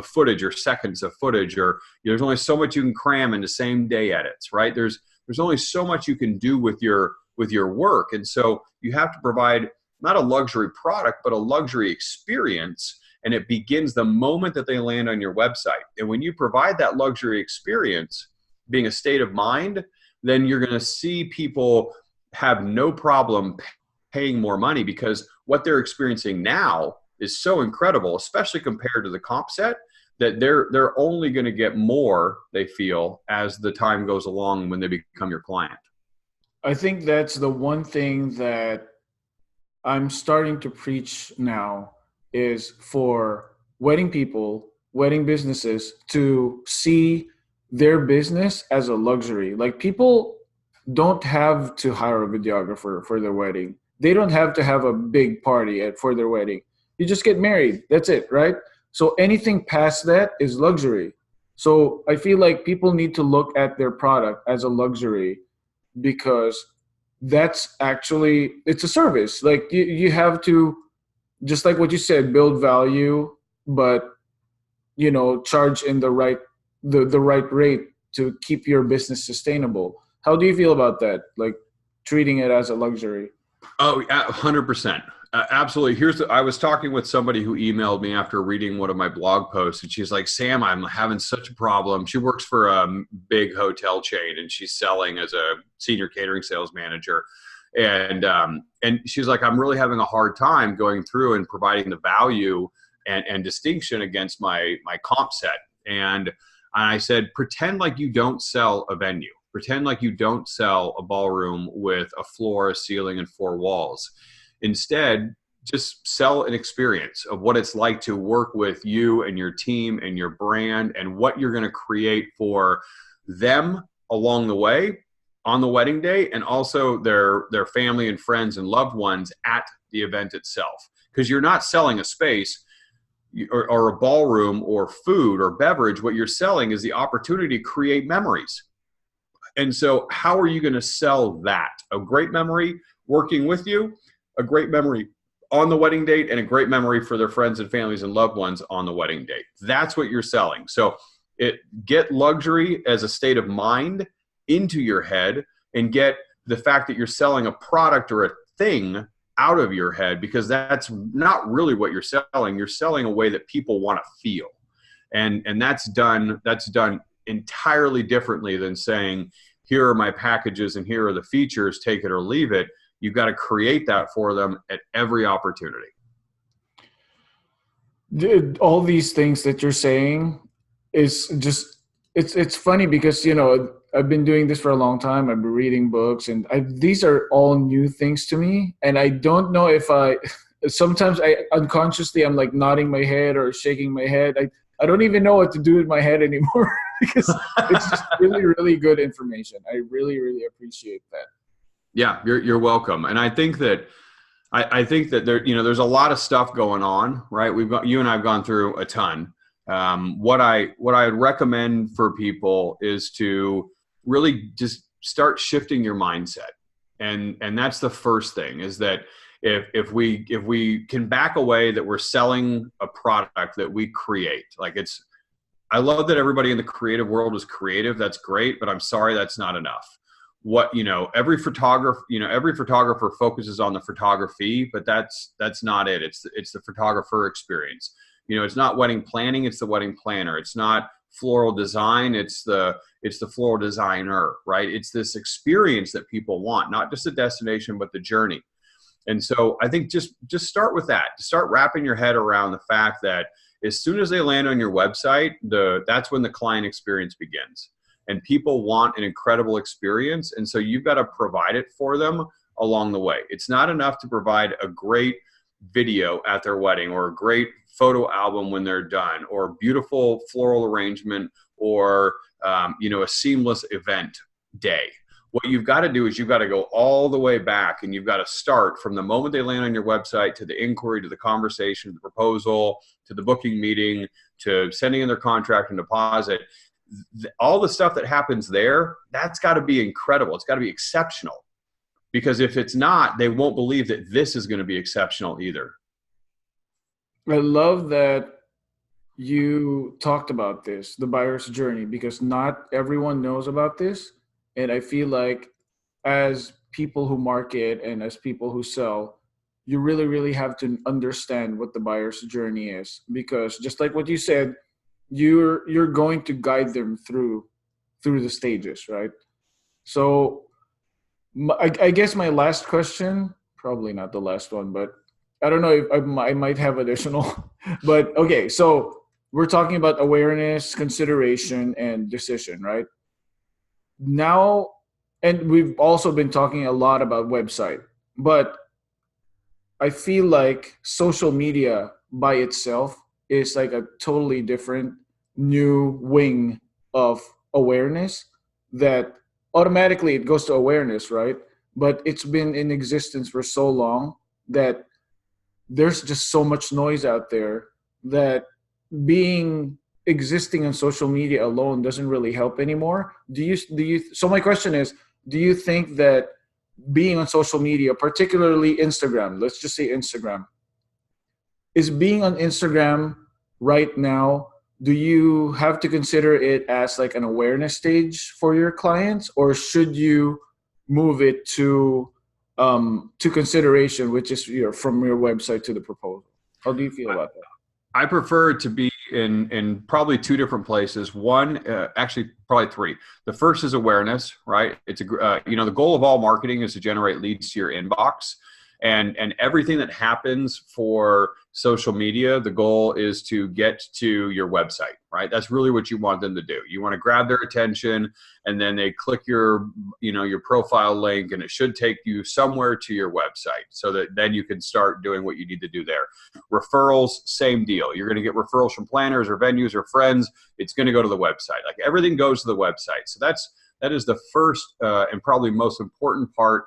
footage, or seconds of footage, or there's only so much you can cram into same day edits, right? There's only so much you can do with your work. And so you have to provide not a luxury product, but a luxury experience. And it begins the moment that they land on your website. And when you provide that luxury experience being a state of mind, then you're going to see people have no problem paying more money, because what they're experiencing now is so incredible, especially compared to the comp set, that they're only going to get more, they feel, as the time goes along when they become your client. I think that's the one thing that I'm starting to preach now, is for wedding people, wedding businesses, to see their business as a luxury. Like, people don't have to hire a videographer for their wedding. They don't have to have a big party for their wedding. You just get married. That's it, right? So anything past that is luxury. So I feel like people need to look at their product as a luxury, because that's actually, it's a service. Like, you have to, just like what you said, build value, but charge in the right rate to keep your business sustainable. How do you feel about that? Like, treating it as a luxury? Oh, 100%. Absolutely. I was talking with somebody who emailed me after reading one of my blog posts, and she's like, Sam, I'm having such a problem. She works for a big hotel chain, and she's selling as a senior catering sales manager. And she's like, I'm really having a hard time going through and providing the value and distinction against my comp set. And I said, pretend like you don't sell a venue. Pretend like you don't sell a ballroom with a floor, a ceiling, and 4 walls. Instead, just sell an experience of what it's like to work with you and your team and your brand, and what you're going to create for them along the way on the wedding day, and also their family and friends and loved ones at the event itself. Because you're not selling a space or a ballroom or food or beverage. What you're selling is the opportunity to create memories. And so how are you going to sell that? A great memory working with you, a great memory on the wedding date, and a great memory for their friends and families and loved ones on the wedding date. That's what you're selling. So get luxury as a state of mind into your head, and get the fact that you're selling a product or a thing out of your head, because that's not really what you're selling. You're selling a way that people want to feel. And that's done entirely differently than saying, here are my packages and here are the features, take it or leave it. You've got to create that for them at every opportunity. Dude, all these things that you're saying is just, it's funny, because I've been doing this for a long time. I've been reading books, and these are all new things to me, and I don't know if sometimes unconsciously I'm like nodding my head or shaking my head. I don't even know what to do with my head anymore because it's just really, really good information. I really, really appreciate that. Yeah, you're welcome. And I think that there's a lot of stuff going on, right? You and I've gone through a ton. What I recommend for people is to really just start shifting your mindset. And that's the first thing, is that if we can back away that we're selling a product that we create, I love that everybody in the creative world is creative. That's great, but I'm sorry, that's not enough. Every photographer focuses on the photography, but that's not it. It's the photographer experience. You know, it's not wedding planning, it's the wedding planner. It's not floral design, it's the floral designer, right? It's this experience that people want, not just the destination, but the journey. And so I think just start with that. Start wrapping your head around the fact that as soon as they land on your website, that's when the client experience begins. And people want an incredible experience. And so you've got to provide it for them along the way. It's not enough to provide a great video at their wedding or a great photo album when they're done or beautiful floral arrangement or, a seamless event day. What you've got to do is you've got to go all the way back, and you've got to start from the moment they land on your website to the inquiry, to the conversation, to the proposal, to the booking meeting, to sending in their contract and deposit. All the stuff that happens there, that's got to be incredible. It's got to be exceptional, because if it's not, they won't believe that this is going to be exceptional either. I love that you talked about this, the buyer's journey, because not everyone knows about this. And I feel like as people who market and as people who sell, you really, really have to understand what the buyer's journey is, because just like what you said, you're going to guide them through the stages, right? So I guess my last question, probably not the last one, but I don't know if I might have additional, but okay. So we're talking about awareness, consideration, and decision, right? Now, and we've also been talking a lot about website, but I feel like social media by itself is like a totally different new wing of awareness that automatically it goes to awareness, right? But it's been in existence for so long that there's just so much noise out there that existing on social media alone doesn't really help anymore. So my question is, do you think that being on social media, particularly Instagram, let's just say Instagram, is being on Instagram right now, do you have to consider it as like an awareness stage for your clients, or should you move it to consideration, which is from your website to the proposal? How do you feel about that? I prefer to be in probably two different places. One, actually probably three. The first is awareness, right? It's the goal of all marketing is to generate leads to your inbox, and everything that happens for social media, the goal is to get to your website, right? That's really what you want them to do. You want to grab their attention, and then they click your profile link, and it should take you somewhere to your website, so that then you can start doing what you need to do there. Referrals, same deal. You're going to get referrals from planners or venues or friends. It's going to go to the website. Like everything goes to the website. So that is the first and probably most important part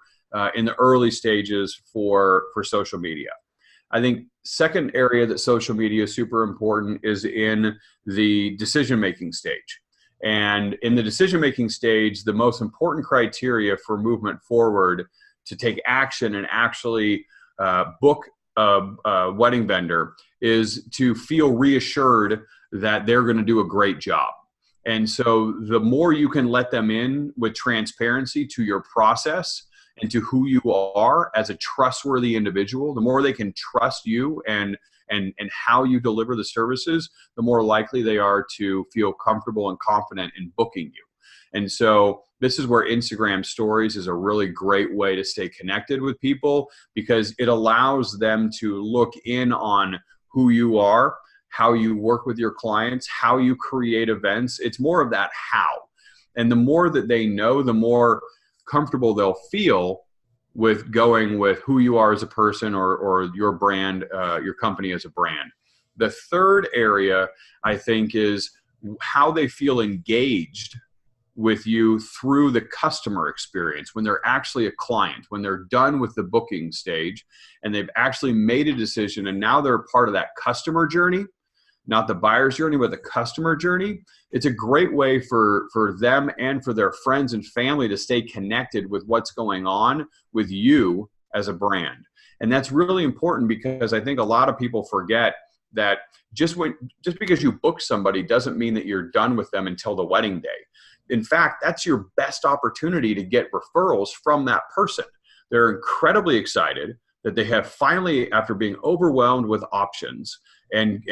in the early stages for social media. I think second area that social media is super important is in the decision-making stage. And in the decision-making stage, the most important criteria for movement forward to take action and actually book a wedding vendor is to feel reassured that they're going to do a great job. And so the more you can let them in with transparency to your process and to who you are as a trustworthy individual, the more they can trust you and how you deliver the services, the more likely they are to feel comfortable and confident in booking you. And so this is where Instagram stories is a really great way to stay connected with people, because it allows them to look in on who you are, how you work with your clients, how you create events. It's more of that how. And the more that they know, the more comfortable they'll feel with going with who you are as a person or your brand, your company as a brand. The third area, I think, is how they feel engaged with you through the customer experience when they're actually a client, when they're done with the booking stage and they've actually made a decision and now they're part of that customer journey, not the buyer's journey, but the customer journey. It's a great way for them and for their friends and family to stay connected with what's going on with you as a brand. And that's really important, because I think a lot of people forget that just because you book somebody doesn't mean that you're done with them until the wedding day. In fact, that's your best opportunity to get referrals from that person. They're incredibly excited. that they have finally, after being overwhelmed with options and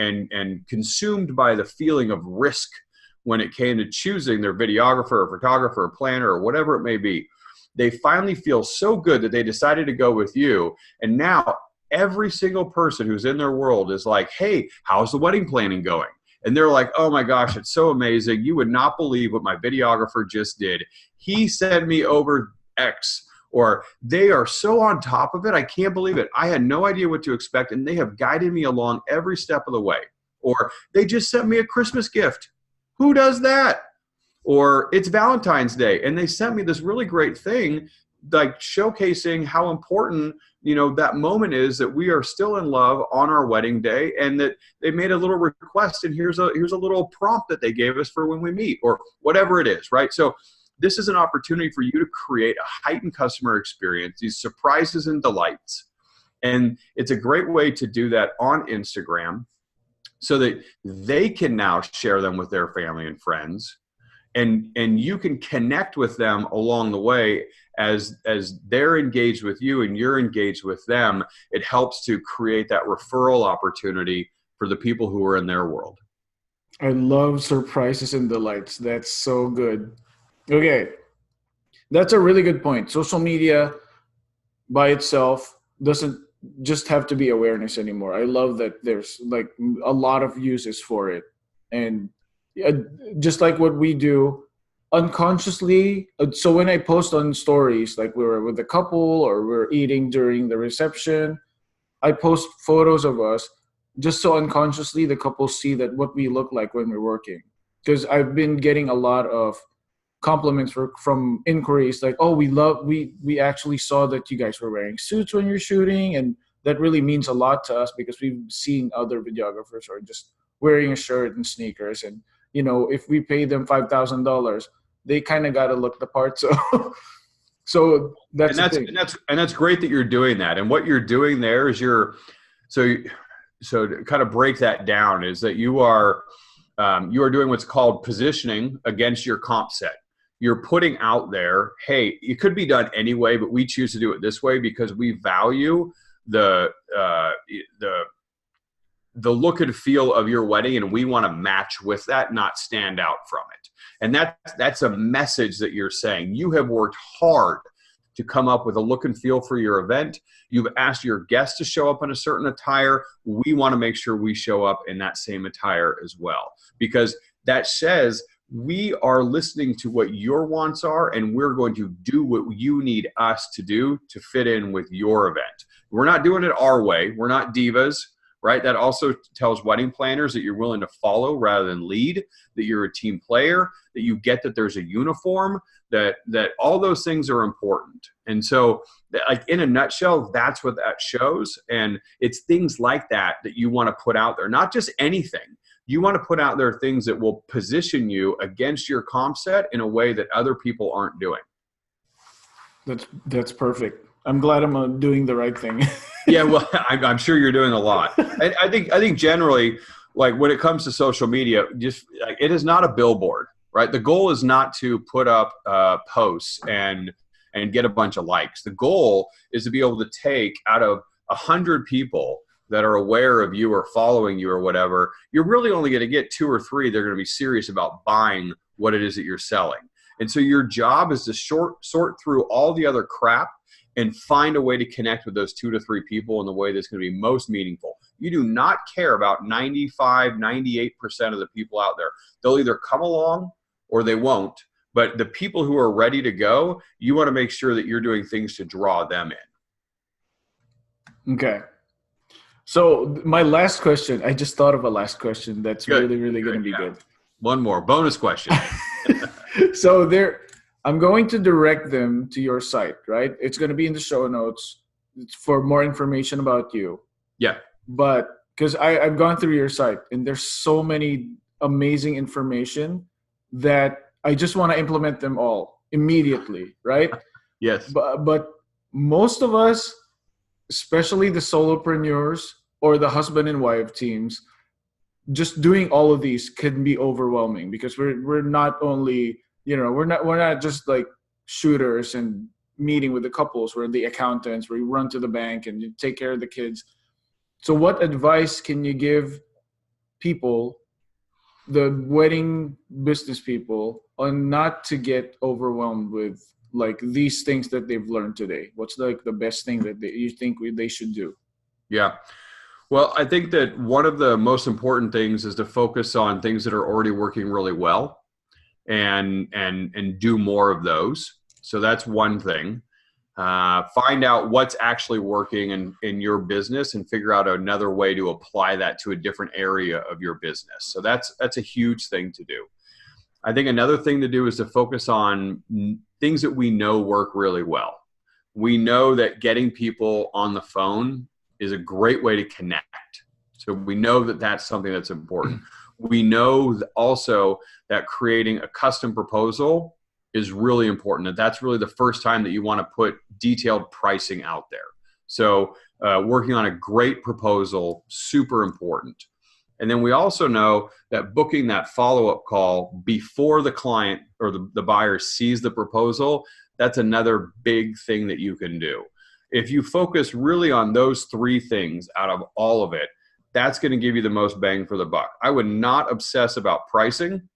consumed by the feeling of risk when it came to choosing their videographer or photographer or planner or whatever it may be, they finally feel so good that they decided to go with you. And now every single person who's in their world is like, hey, how's the wedding planning going? And they're like, oh my gosh, it's so amazing. You would not believe what my videographer just did. He sent me over X. Or they are so on top of it, I can't believe it. I had no idea what to expect, and they have guided me along every step of the way. Or they just sent me a Christmas gift. Who does that? Or it's Valentine's Day, and they sent me this really great thing, like showcasing how important, you know, that moment is, that we are still in love on our wedding day, and that they made a little request, and here's a little prompt that they gave us for when we meet, or whatever it is, right? So this is an opportunity for you to create a heightened customer experience, these surprises and delights. And it's a great way to do that on Instagram so that they can now share them with their family and friends. And you can connect with them along the way as they're engaged with you and you're engaged with them. It helps to create that referral opportunity for the people who are in their world. I love surprises and delights. That's so good. Okay, that's a really good point. Social media by itself doesn't just have to be awareness anymore. I love that there's like a lot of uses for it. And just like what we do unconsciously. So when I post on stories, like we were with a couple or we're eating during the reception, I post photos of us just so unconsciously the couple see that what we look like when we're working. Because I've been getting a lot of compliments from inquiries like, oh, we actually saw that you guys were wearing suits when you're shooting, and that really means a lot to us because we've seen other videographers are just wearing a shirt and sneakers, and you know, if we pay them $5,000, they kind of got to look the part. So that's the thing. And that's great that you're doing that. And what you're doing there is so to kind of break that down is that you are doing what's called positioning against your comp set. You're putting out there, hey, it could be done anyway, but we choose to do it this way because we value the look and feel of your wedding, and we want to match with that, not stand out from it. And that's a message that you're saying. You have worked hard to come up with a look and feel for your event. You've asked your guests to show up in a certain attire. We want to make sure we show up in that same attire as well, because that says we are listening to what your wants are, and we're going to do what you need us to do to fit in with your event. We're not doing it our way. We're not divas, right? That also tells wedding planners that you're willing to follow rather than lead, that you're a team player, that you get that there's a uniform, that all those things are important. And so, like, in a nutshell, that's what that shows. And it's things like that you want to put out there, not just anything. You want to put out there things that will position you against your comp set in a way that other people aren't doing. That's perfect. I'm glad I'm doing the right thing. Yeah, well, I'm sure you're doing a lot. And I think generally, like when it comes to social media, just like, it is not a billboard, right? The goal is not to put up posts and get a bunch of likes. The goal is to be able to take out of 100 people that are aware of you or following you or whatever, you're really only going to get 2 or 3 that are going to be serious about buying what it is that you're selling. And so your job is to sort through all the other crap and find a way to connect with those 2 to 3 people in the way that's going to be most meaningful. You do not care about 95, 98% of the people out there. They'll either come along or they won't. But the people who are ready to go, you want to make sure that you're doing things to draw them in. Okay. So my last question, I just thought of a last question that's good. really going to be good. One more bonus question. So I'm going to direct them to your site, right? It's going to be in the show notes for more information about you. Yeah. But because I've gone through your site and there's so many amazing information that I just want to implement them all immediately, right? Yes. But most of us, especially the solopreneurs or the husband and wife teams, just doing all of these can be overwhelming because we're not only, we're not just like shooters and meeting with the couples, where the accountants, where you run to the bank and you take care of the kids. So what advice can you give people, the wedding business people, on not to get overwhelmed with like these things that they've learned today? What's like the best thing that you think they should do? Yeah. Well, I think that one of the most important things is to focus on things that are already working really well and do more of those. So that's one thing. Find out what's actually working in your business and figure out another way to apply that to a different area of your business. So that's a huge thing to do. I think another thing to do is to focus on things that we know work really well. We know that getting people on the phone is a great way to connect. So we know that that's something that's important. We know also that creating a custom proposal is really important. And that's really the first time that you want to put detailed pricing out there. So working on a great proposal, super important. And then we also know that booking that follow-up call before the client or the buyer sees the proposal, that's another big thing that you can do. If you focus really on those three things out of all of it, that's going to give you the most bang for the buck. I would not obsess about pricing.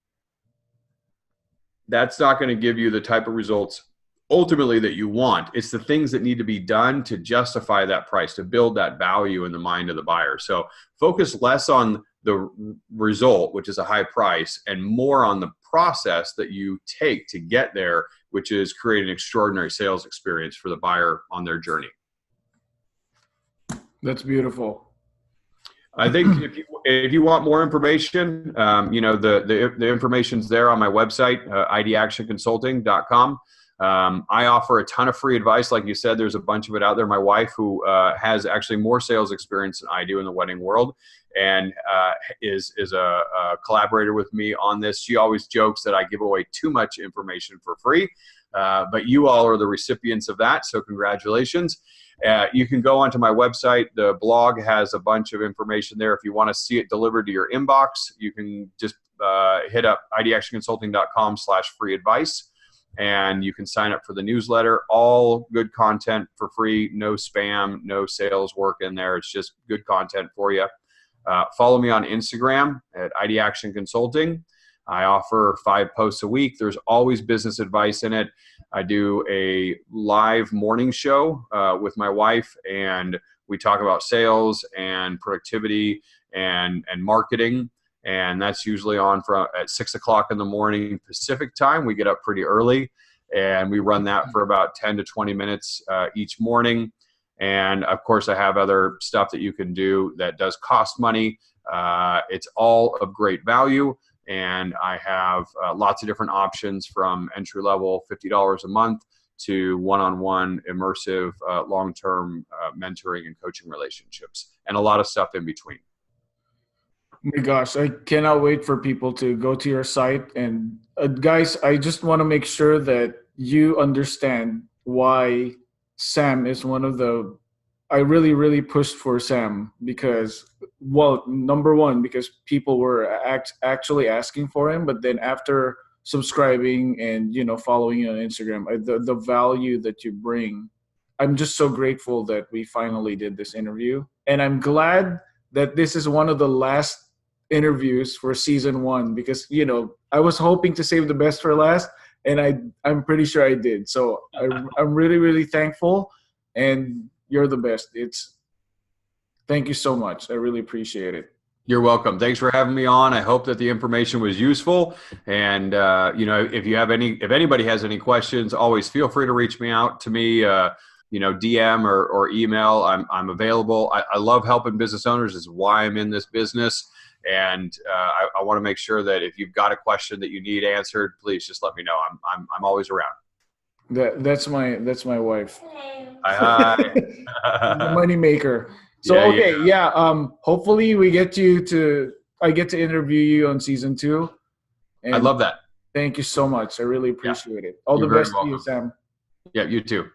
That's not going to give you the type of results ultimately that you want. It's the things that need to be done to justify that price, to build that value in the mind of the buyer. So focus less on the result, which is a high price, and more on the process that you take to get there, which is create an extraordinary sales experience for the buyer on their journey. That's beautiful. I think if you want more information, the information's there on my website, idactionconsulting.com. I offer a ton of free advice. Like you said, there's a bunch of it out there. My wife, who has actually more sales experience than I do in the wedding world, and is a collaborator with me on this. She always jokes that I give away too much information for free, but you all are the recipients of that, so congratulations. You can go onto my website. The blog has a bunch of information there. If you want to see it delivered to your inbox, you can just hit up idactionconsulting.com/free advice. And you can sign up for the newsletter. All good content for free, no spam, no sales work in there. It's just good content for you. Follow me on Instagram at idactionconsulting. I offer 5 posts a week. There's always business advice in it. I do a live morning show with my wife, and we talk about sales and productivity and marketing. And that's usually on at 6 o'clock in the morning Pacific time. We get up pretty early, and we run that for about 10 to 20 minutes each morning. And of course, I have other stuff that you can do that does cost money. It's all of great value. And I have lots of different options, from entry level, $50 a month, to one-on-one immersive long-term mentoring and coaching relationships, and a lot of stuff in between. My gosh, I cannot wait for people to go to your site. And guys, I just want to make sure that you understand why Sam is one of the, I really, really pushed for Sam because, well, number one, because people were actually asking for him. But then after subscribing and, following you on Instagram, the value that you bring, I'm just so grateful that we finally did this interview. And I'm glad that this is one of the last interviews for season 1, because I was hoping to save the best for last, and I'm pretty sure I did. So I'm really, really thankful, and you're the best. Thank you so much. I really appreciate it. You're welcome. Thanks for having me on. I hope that the information was useful. And if anybody has any questions, always feel free to reach me out to me. DM or email. I'm available. I love helping business owners. Is why I'm in this business. And I want to make sure that if you've got a question that you need answered, please just let me know. I'm always around. That's my wife. Hi. The money maker. So hopefully I get to interview you on season 2. And I love that. Thank you so much. I really appreciate it. All You're the best very to you, Sam. Yeah, you too.